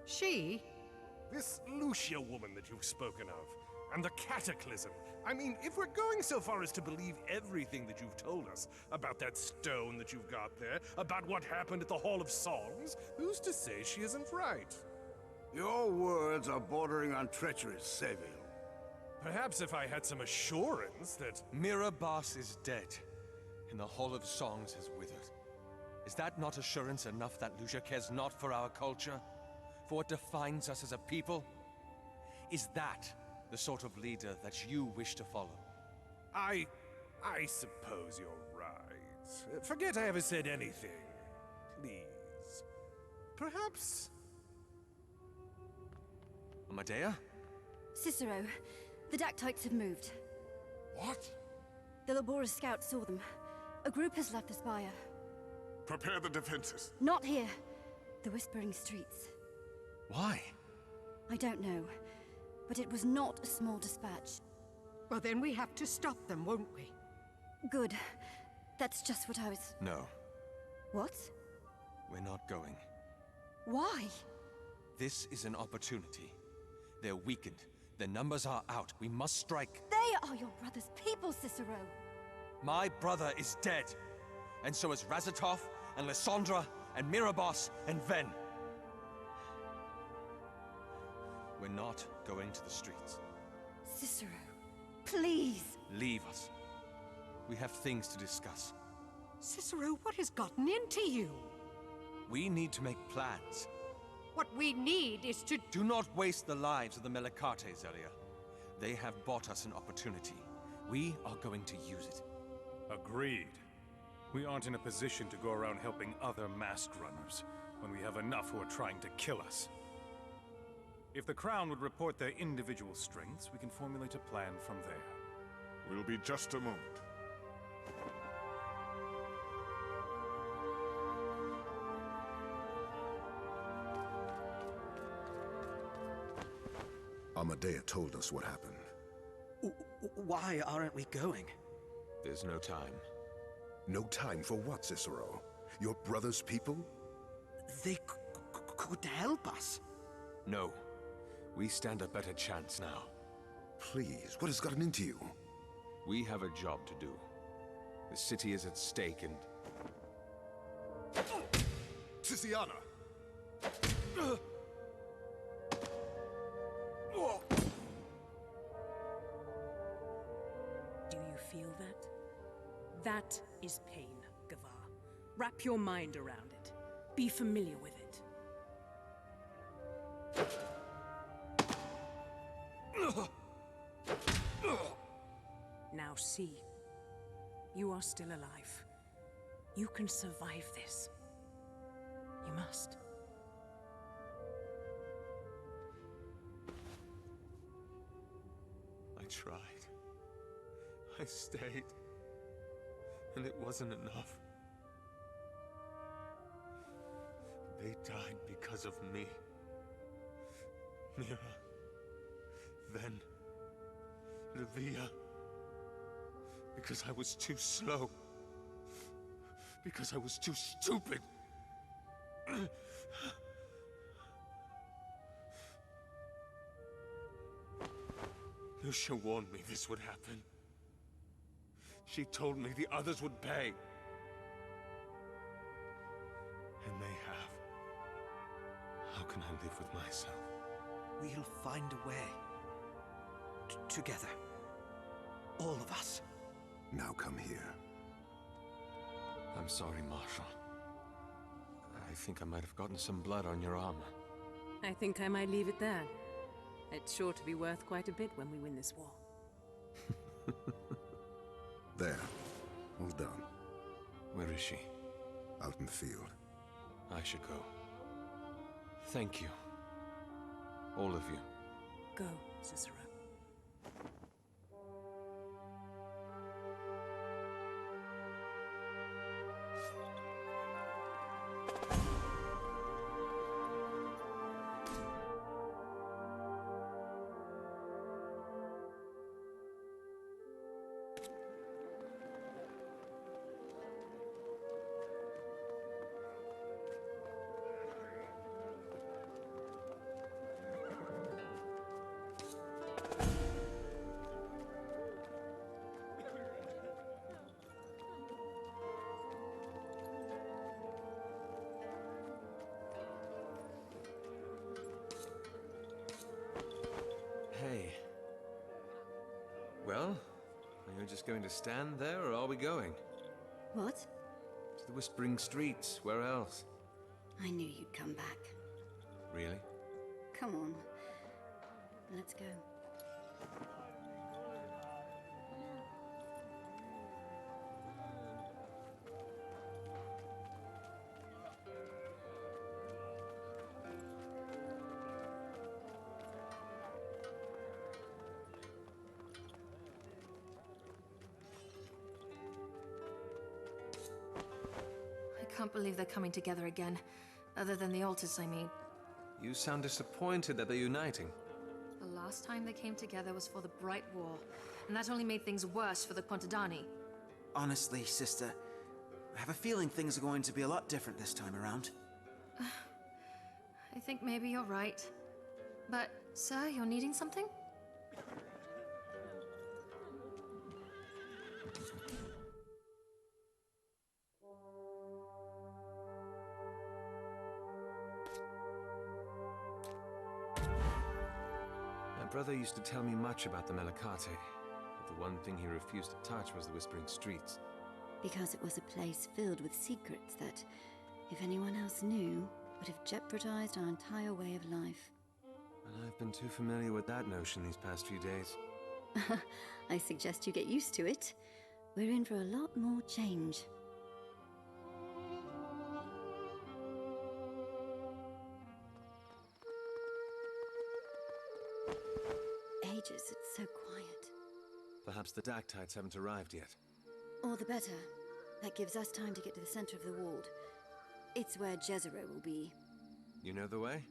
She? This Lucia woman that you've spoken of, and the Cataclysm. I mean, if we're going so far as to believe everything that you've told us about that stone that you've got there, about what happened at the Hall of Songs, who's to say she isn't right? Your words are bordering on treacherous, Seville. Perhaps if I had some assurance that... Mirabas is dead, and the Hall of Songs has withered. Is that not assurance enough that Lucia cares not for our culture? For what defines us as a people? Is that the sort of leader that you wish to follow? I suppose you're right. Forget I ever said anything. Please. Perhaps... Amadea? Cicero, the Dactytes have moved. What? The Labora's scouts saw them. A group has left the spire. Prepare the defenses. Not here. The Whispering Streets. Why? I don't know. But it was not a small dispatch. Well, then we have to stop them, won't we? Good. That's just what I was... No. What? We're not going. Why? This is an opportunity. They're weakened. Their numbers are out. We must strike. They are your brother's people, Cicero. My brother is dead. And so is Razatov, and Lysandra, and Mirabos, and Ven. We're not going to the streets. Cicero, please. Leave us. We have things to discuss. Cicero, what has gotten into you? We need to make plans. What we need is to... Do not waste the lives of the Melicates, Zelia. They have bought us an opportunity. We are going to use it. Agreed. We aren't in a position to go around helping other masked runners, when we have enough who are trying to kill us. If the Crown would report their individual strengths, we can formulate a plan from there. We'll be just a moment. Amadea told us what happened. Why aren't we going? There's no time. No time for what, Cicero? Your brother's people? They could help us. No. We stand a better chance now. Please, what has gotten into you? We have a job to do. The city is at stake and... Tiziana! Do you feel that? That is pain, Gavar. Wrap your mind around it. Be familiar with it. Now see. You are still alive. You can survive this. You must. I tried. I stayed. And it wasn't enough. They died because of me. Mira. Then... Livia. Because I was too slow. Because I was too stupid. Lucia warned me this would happen. She told me the others would pay. And they have. How can I live with myself? We'll find a way. Together. All of us. Now come here. I'm sorry, Marshal. I think I might have gotten some blood on your armor. I think I might leave it there. It's sure to be worth quite a bit when we win this war. There. All done. Where is she? Out in the field. I should go. Thank you. All of you. Go, Cicero. Hey. Well, are you just going to stand there, or are we going? What? To the Whispering Streets. Where else? I knew you'd come back. Really? Come on. Let's go. I can't believe they're coming together again. Other than the altars, I mean. You sound disappointed that they're uniting. The last time they came together was for the Bright War, and that only made things worse for the Contadani. Honestly, sister, I have a feeling things are going to be a lot different this time around. I think maybe you're right. But, sir, you're needing something? My brother used to tell me much about the Melicate, but the one thing he refused to touch was the Whispering Streets. Because it was a place filled with secrets that, if anyone else knew, would have jeopardized our entire way of life. And I've been too familiar with that notion these past few days. I suggest you get used to it. We're in for a lot more change. Ages, it's so quiet. Perhaps the Dactytes haven't arrived yet. All the better. That gives us time to get to the center of the ward. It's where Jezero will be. You know the way?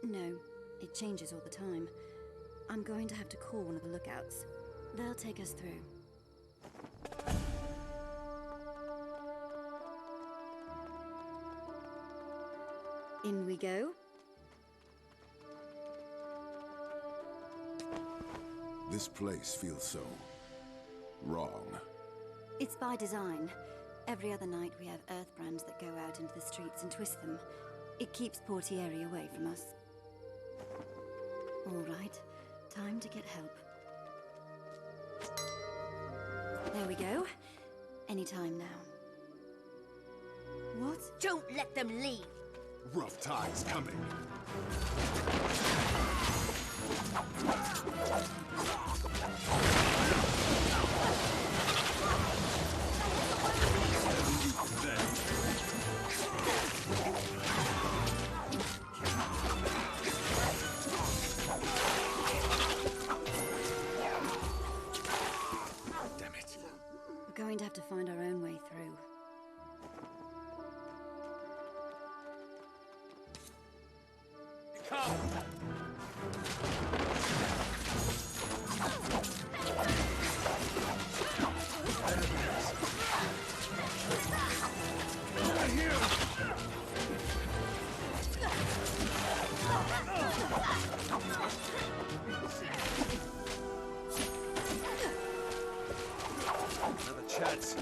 No, it changes all the time. I'm going to have to call one of the lookouts. They'll take us through. In we go. This place feels so wrong. It's by design. Every other night we have earth brands that go out into the streets and twist them. It keeps Portieri away from us. All right, time to get help. There we go. Anytime now. What? Don't let them leave. Rough times coming. Damn it. We're going to have to find our own way through. Another chance.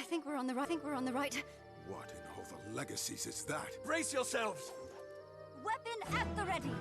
think we're on the right. What in all the legacies is that? Brace yourselves! Weapon at the ready.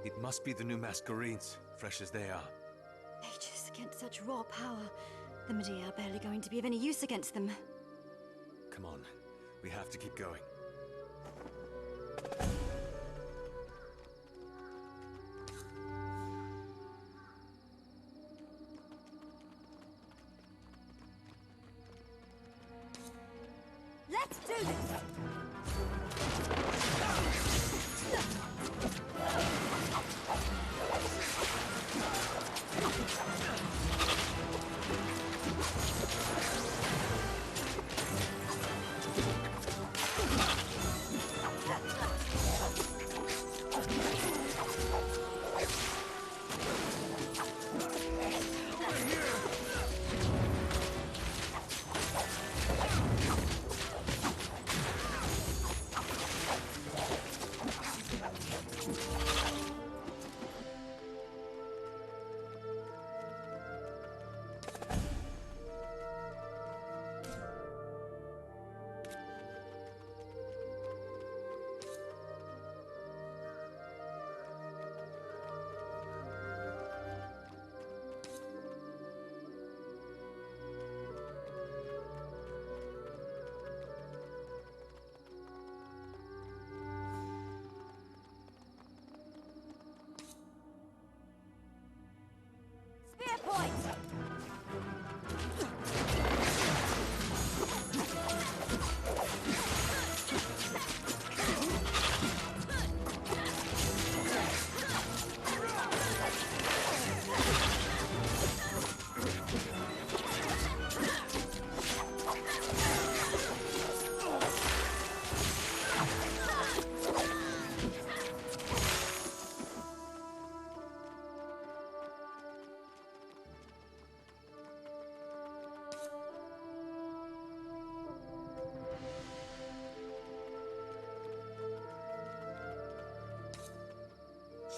It must be the new Masquerades, fresh as they are. Mages against such raw power. The Medea are barely going to be of any use against them. Come on, we have to keep going. Let's do this! Spear point!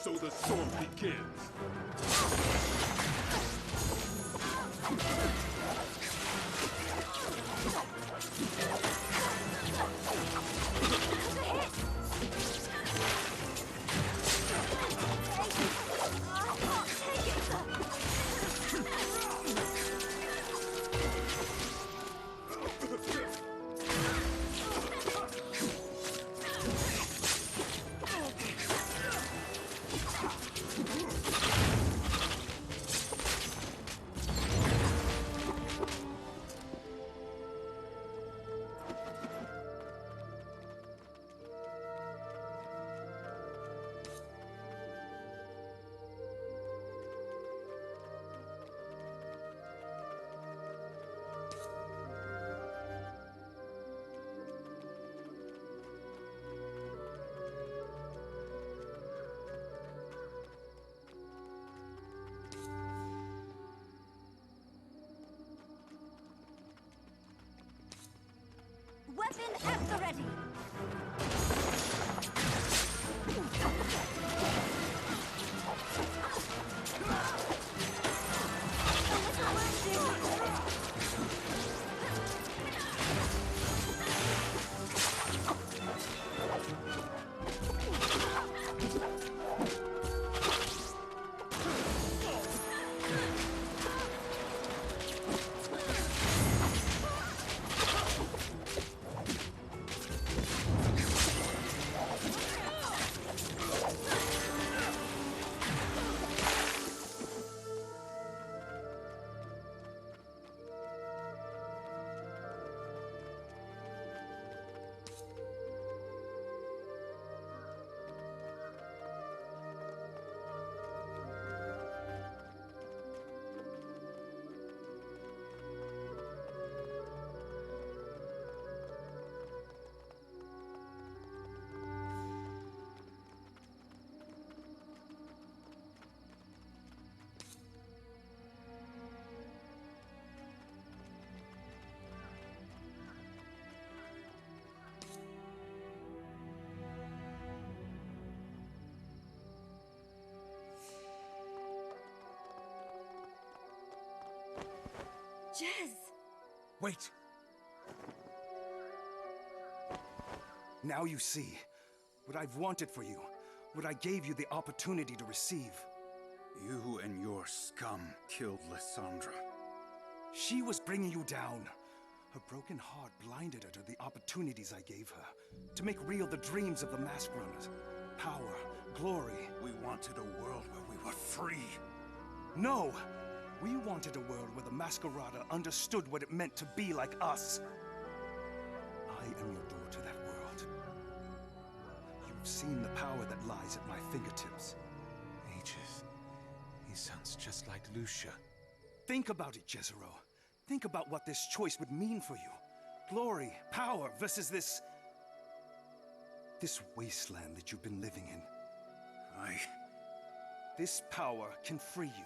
So the storm begins. Weapon at the ready! Jez! Wait! Now you see what I've wanted for you, what I gave you the opportunity to receive. You and your scum killed Lysandra. She was bringing you down. Her broken heart blinded her to the opportunities I gave her, to make real the dreams of the Mask Runners. Power, glory. We wanted a world where we were free. No! We wanted a world where the Masquerada understood what it meant to be like us. I am your door to that world. You've seen the power that lies at my fingertips. Aegis. He sounds just like Lucia. Think about it, Jezero. Think about what this choice would mean for you. Glory, power, versus this wasteland that you've been living in. This power can free you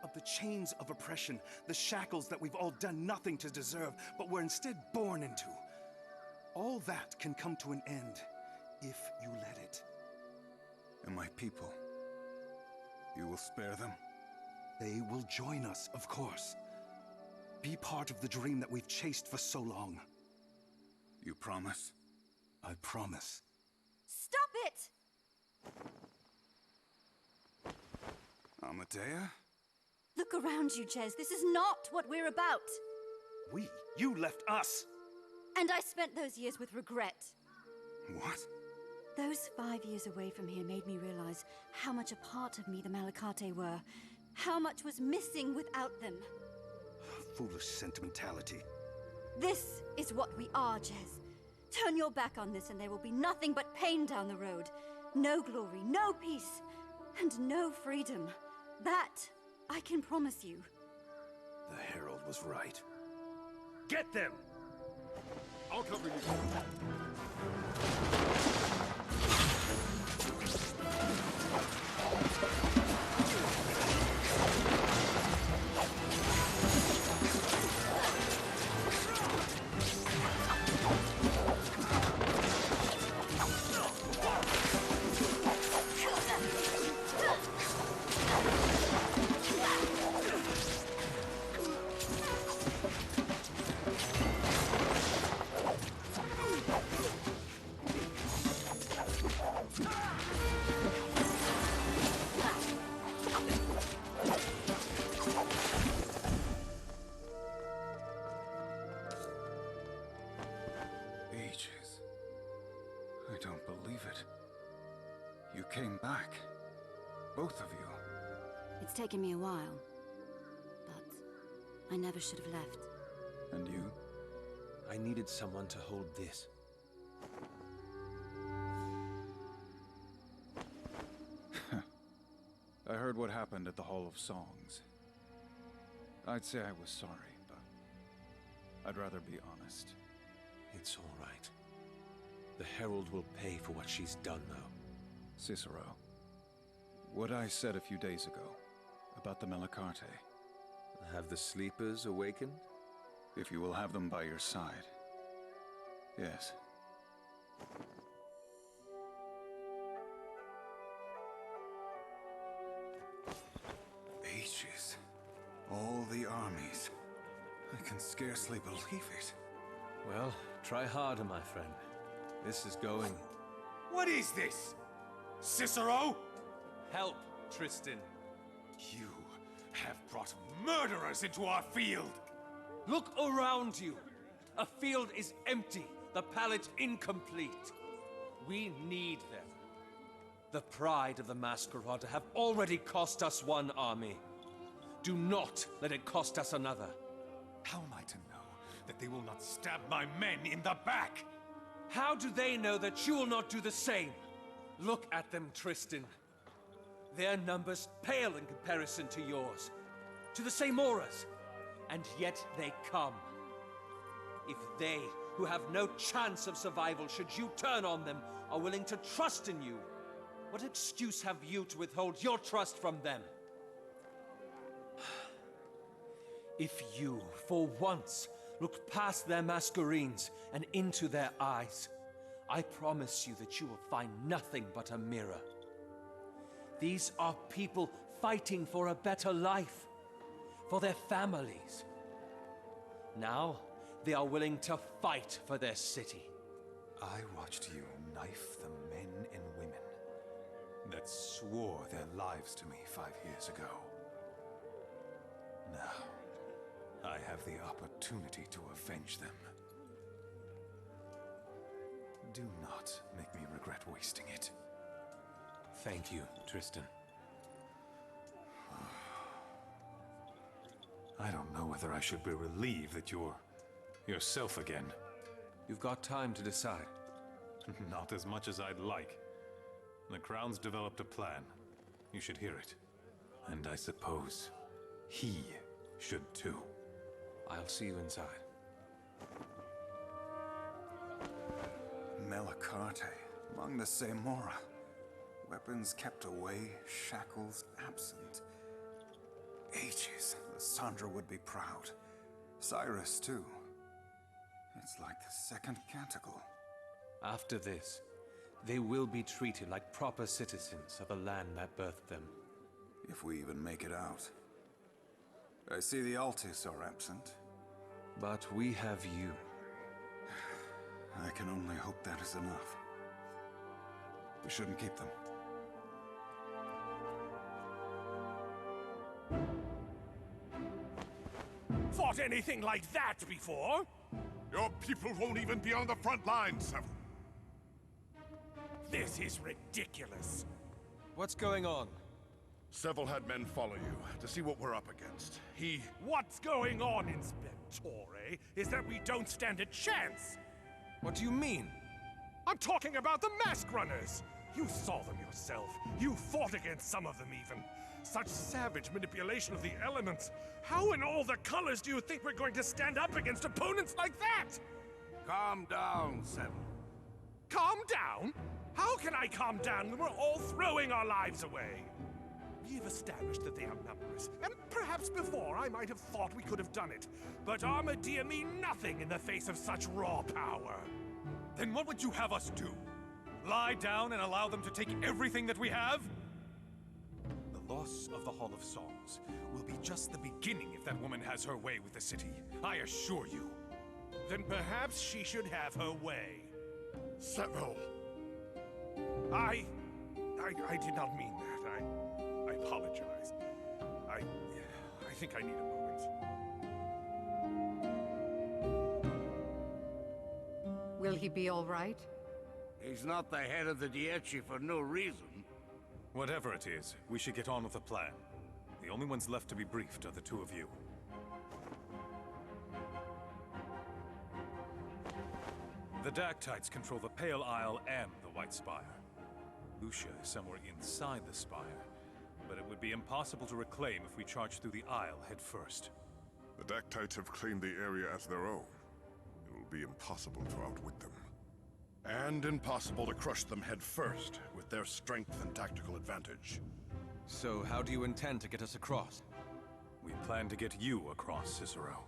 of the chains of oppression, the shackles that we've all done nothing to deserve, but were instead born into. All that can come to an end if you let it. And my people, you will spare them? They will join us, of course. Be part of the dream that we've chased for so long. You promise? I promise. Stop it! Amadea? Look around you, Jez. This is not what we're about. You left us! And I spent those years with regret. What? Those 5 years away from here made me realize how much a part of me the Malakate were. How much was missing without them. Foolish sentimentality. This is what we are, Jez. Turn your back on this and there will be nothing but pain down the road. No glory, no peace, and no freedom. That I can promise you. The Herald was right. Get them! I'll cover you. I don't believe it. You came back. Both of you. It's taken me a while, but I never should have left. And you? I needed someone to hold this. I heard what happened at the Hall of Songs. I'd say I was sorry, but I'd rather be honest. It's all right. The Herald will pay for what she's done, though. Cicero, what I said a few days ago about the Malakate. Have the sleepers awakened? If you will have them by your side. Yes. Ages. All the armies. I can scarcely believe it. Well, try harder, my friend. This is going... What is this? Cicero? Help, Tristan. You have brought murderers into our field! Look around you! A field is empty, the pallet incomplete. We need them. The pride of the Masquerada have already cost us one army. Do not let it cost us another. How am I to know that they will not stab my men in the back? How do they know that you will not do the same? Look at them, Tristan. Their numbers pale in comparison to yours, to the Seimoras, and yet they come. If they, who have no chance of survival should you turn on them, are willing to trust in you, what excuse have you to withhold your trust from them? If you, for once, look past their masquerades and into their eyes, I promise you that you will find nothing but a mirror. These are people fighting for a better life, for their families. Now, they are willing to fight for their city. I watched you knife the men and women that swore their lives to me 5 years ago. Now, I have the opportunity to avenge them. Do not make me regret wasting it. Thank you, Tristan. I don't know whether I should be relieved that you're yourself again. You've got time to decide. Not as much as I'd like. The Crown's developed a plan. You should hear it. And I suppose he should too. I'll see you inside. Masquerada, among the Seimora. Weapons kept away, shackles absent. Ages, Lysandra would be proud. Cyrus, too. It's like the second canticle. After this, they will be treated like proper citizens of the land that birthed them. If we even make it out. I see the Altis are absent. But we have you. I can only hope that is enough. We shouldn't keep them. Fought anything like that before? Your people won't even be on the front lines, Seville. This is ridiculous. What's going on? Seville had men follow you to see what we're up against. What's going on, Inspectore, is that we don't stand a chance. What do you mean? I'm talking about the Mask Runners. You saw them yourself. You fought against some of them even. Such savage manipulation of the elements. How in all the colors do you think we're going to stand up against opponents like that? Calm down, Seville. Calm down? How can I calm down when we're all throwing our lives away? We've established that they are numerous, and perhaps before I might have thought we could have done it. But Armadia mean nothing in the face of such raw power. Then what would you have us do? Lie down and allow them to take everything that we have? The loss of the Hall of Songs will be just the beginning if that woman has her way with the city. I assure you. Then perhaps she should have her way. Seville! I did not mean that. I apologize. I think I need a moment. Will he be all right? He's not the head of the Dieci for no reason. Whatever it is, we should get on with the plan. The only ones left to be briefed are the two of you. The Dactytes control the Pale Isle and the White Spire. Lucia is somewhere inside the Spire, but it would be impossible to reclaim if we charged through the Isle head first. The Dactytes have claimed the area as their own. It will be impossible to outwit them. And impossible to crush them head first, with their strength and tactical advantage. So how do you intend to get us across? We plan to get you across, Cicero.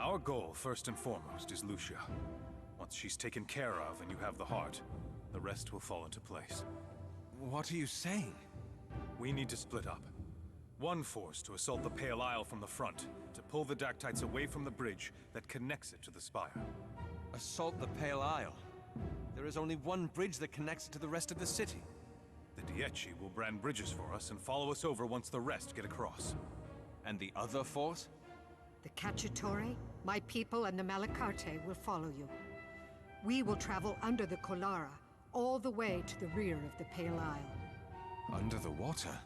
Our goal, first and foremost, is Lucia. Once she's taken care of and you have the heart, the rest will fall into place. What are you saying? We need to split up. One force to assault the Pale Isle from the front, to pull the Dactytes away from the bridge that connects it to the Spire. Assault the Pale Isle? There is only one bridge that connects it to the rest of the city. The Dieci will brand bridges for us and follow us over once the rest get across. And the other force? The Cacciatore, my people, and the Malacarte will follow you. We will travel under the Colara, all the way to the rear of the Pale Isle. Under the water?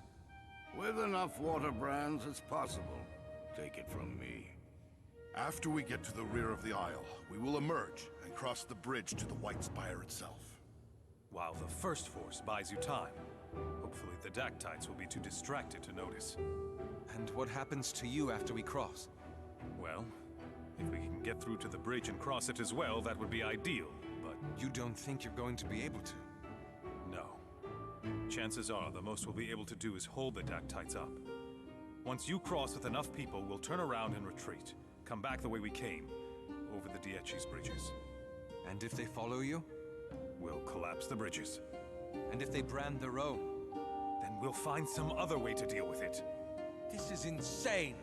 With enough water brands, it's possible. Take it from me. After we get to the rear of the Isle, we will emerge and cross the bridge to the White Spire itself. While the first force buys you time. Hopefully the Dactytes will be too distracted to notice. And what happens to you after we cross? Well, if we can get through to the bridge and cross it as well, that would be ideal, but... You don't think you're going to be able to? No. Chances are the most we'll be able to do is hold the Dactytes up. Once you cross with enough people, we'll turn around and retreat. Come back the way we came, over the Dieci's bridges. And if they follow you? We'll collapse the bridges. And if they brand their own? Then we'll find some other way to deal with it. This is insane!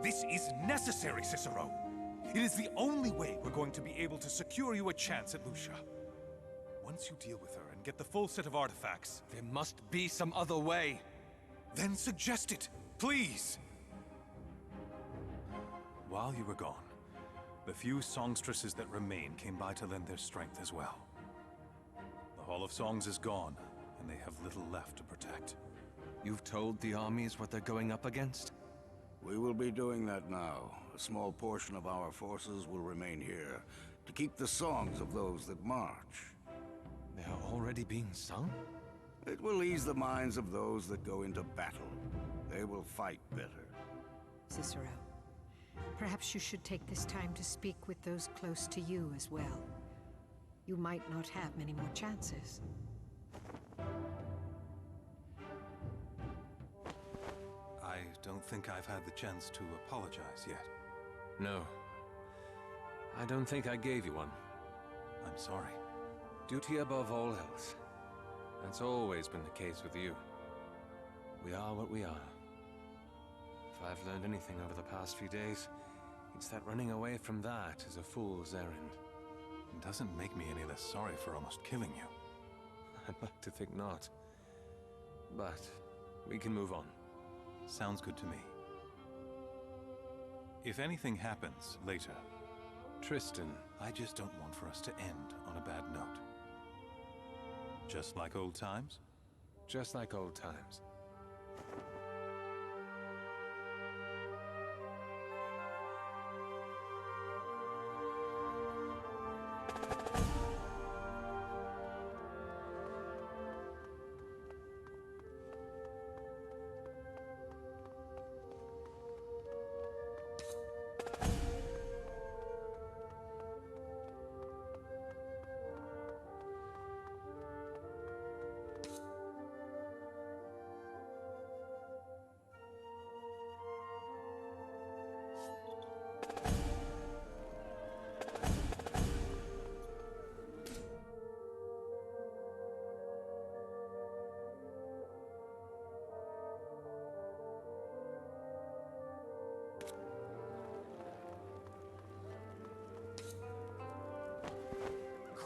This is necessary, Cicero! It is the only way we're going to be able to secure you a chance at Lucia. Once you deal with her and get the full set of artifacts, There must be some other way. then suggest it, please! While you were gone, the few songstresses that remain came by to lend their strength as well. The Hall of Songs is gone, and they have little left to protect. You've told the armies what they're going up against? We will be doing that now. A small portion of our forces will remain here to keep the songs of those that march. They are already being sung? It will ease the minds of those that go into battle. They will fight better. Cicero, perhaps you should take this time to speak with those close to you as well. You might not have many more chances. I don't think I've had the chance to apologize yet. No. I don't think I gave you one. I'm sorry. Duty above all else. That's always been the case with you. We are what we are. If I've learned anything over the past few days, it's that running away from that is a fool's errand. It doesn't make me any less sorry for almost killing you. I'd like to think not. But we can move on. Sounds good to me. If anything happens later, Tristan, I just don't want for us to end on a bad note. Just like old times? Just like old times.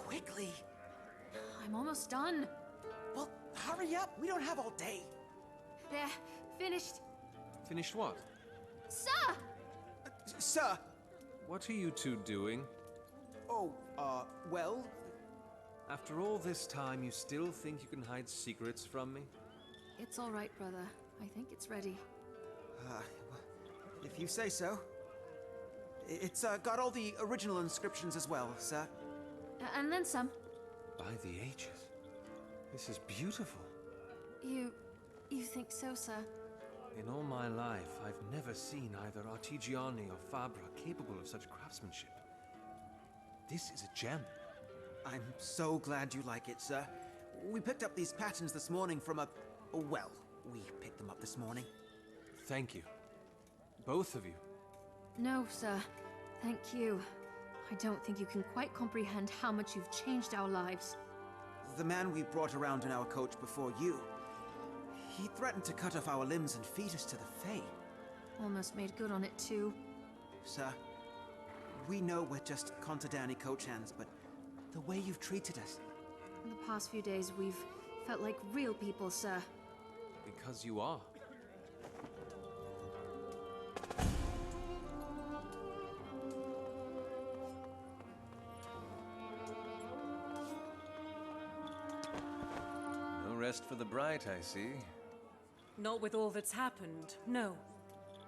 Quickly! I'm almost done. Well, hurry up! We don't have all day. There, finished. Finished what? Sir! Sir! What are you two doing? Oh, well... After all this time, you still think you can hide secrets from me? It's all right, brother. I think it's ready. If you say so. It's, got all the original inscriptions as well, sir. And then some. By the ages. This is beautiful. You think so, sir? In all my life, I've never seen either Artigiani or Fabra capable of such craftsmanship. This is a gem. I'm so glad you like it, sir. We picked up these patterns this morning from a... Well, we picked them up this morning. Thank you. Both of you. No, sir. Thank you. I don't think you can quite comprehend how much you've changed our lives. The man we brought around in our coach before you, he threatened to cut off our limbs and feed us to the Fae. Almost made good on it, too. Sir, we know we're just Contadani coach hands, but the way you've treated us... In the past few days, we've felt like real people, sir. Because you are. No rest for the bright, I see. Not with all that's happened, no.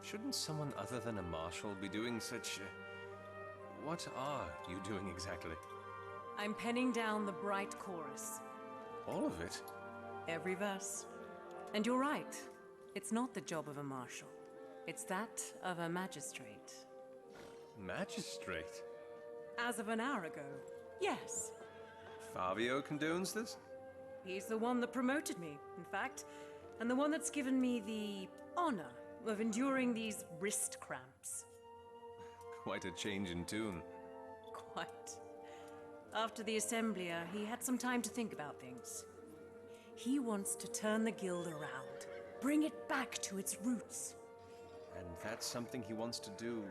Shouldn't someone other than a marshal be doing such... What are you doing exactly? I'm penning down the bright chorus. All of it? Every verse. And you're right. It's not the job of a marshal. It's that of a magistrate. Magistrate? As of an hour ago, yes. Fabio condones this? He's the one that promoted me, in fact, and the one that's given me the honor of enduring these wrist cramps. Quite a change in tune. Quite. After the Assemblia, he had some time to think about things. He wants to turn the guild around, bring it back to its roots. And that's something he wants to do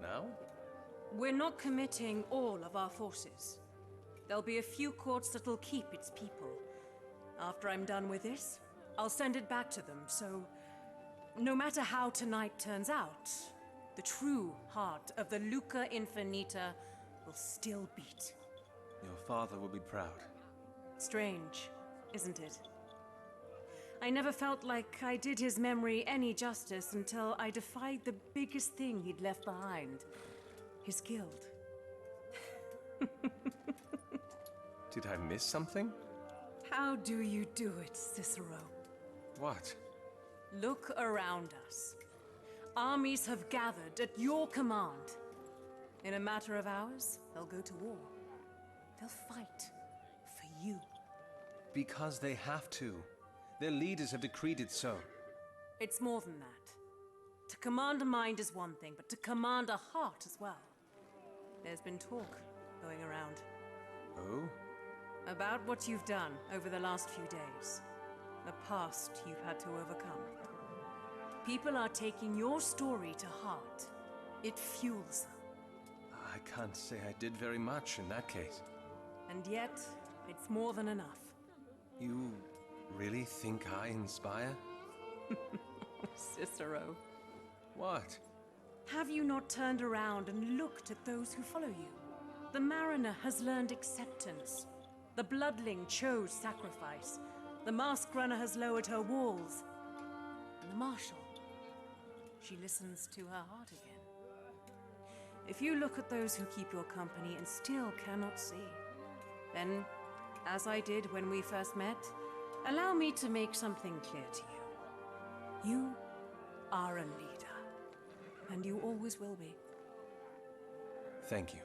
now? We're not committing all of our forces. There'll be a few courts that'll keep its people. After I'm done with this, I'll send it back to them, so no matter how tonight turns out, the true heart of the Luca Infinita will still beat. Your father will be proud. Strange, isn't it? I never felt like I did his memory any justice until I defied the biggest thing he'd left behind. His guild. Did I miss something? How do you do it, Cicero? What? Look around us. Armies have gathered at your command. In a matter of hours, they'll go to war. They'll fight for you. Because they have to. Their leaders have decreed it so. It's more than that. To command a mind is one thing, but to command a heart as well. There's been talk going around. Oh? About what you've done over the last few days. The past you've had to overcome. People are taking your story to heart. It fuels them. I can't say I did very much in that case. And yet, it's more than enough. You really think I inspire? Cicero. What? Have you not turned around and looked at those who follow you? The mariner has learned acceptance. The bloodling chose sacrifice. The masked runner has lowered her walls. And the marshal, she listens to her heart again. If you look at those who keep your company and still cannot see, then, as I did when we first met, allow me to make something clear to you. You are a leader, and you always will be. Thank you.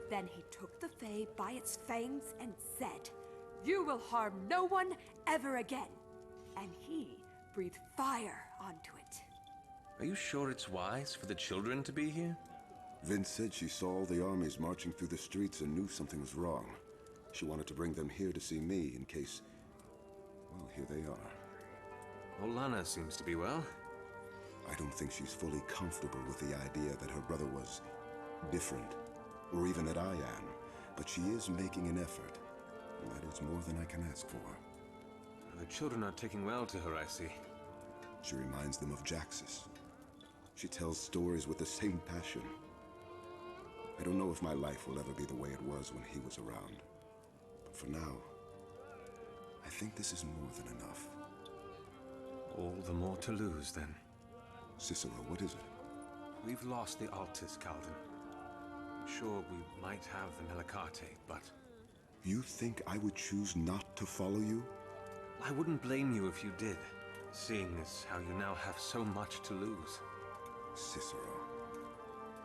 Then he took the Fae by its fangs and said, "You will harm no one ever again." And he breathed fire onto it. Are you sure it's wise for the children to be here? Vince said she saw all the armies marching through the streets and knew something was wrong. She wanted to bring them here to see me in case... well, here they are. Olana seems to be well. I don't think she's fully comfortable with the idea that her brother was different, or even that I am, but she is making an effort, and that is more than I can ask for. The children are taking well to her, I see. She reminds them of Jaxus. She tells stories with the same passion. I don't know if my life will ever be the way it was when he was around, but for now, I think this is more than enough. All the more to lose, then. Cicero, what is it? We've lost the Altus, Calden. Sure, we might have the Melicarte, but... You think I would choose not to follow you? I wouldn't blame you if you did, seeing as how you now have so much to lose. Cicero,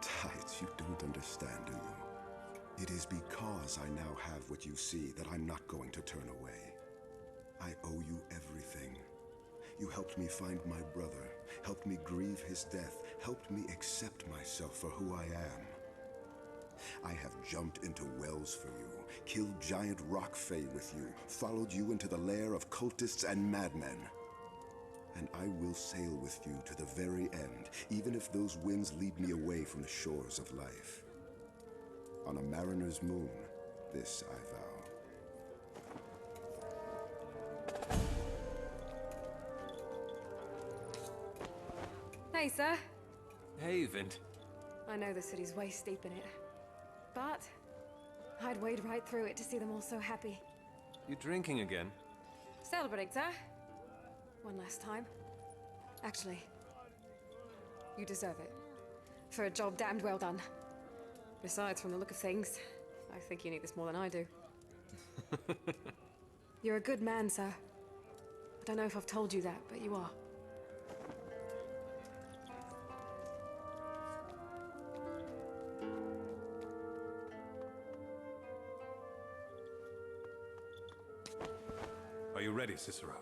Tides, you don't understand, do you? It is because I now have what you see that I'm not going to turn away. I owe you everything. You helped me find my brother, helped me grieve his death, helped me accept myself for who I am. I have jumped into wells for you, killed giant rock fae with you, followed you into the lair of cultists and madmen. And I will sail with you to the very end, even if those winds lead me away from the shores of life. On a mariner's moon, this I vow. Hey, sir. Hey, Vint. I know the city's waist deep in it, but I'd wade right through it to see them all so happy. You drinking again? Celebrate, sir. One last time. Actually, you deserve it. For a job damned well done. Besides, from the look of things, I think you need this more than I do. You're a good man, sir. I don't know if I've told you that, but you are. Are you ready, Cicero?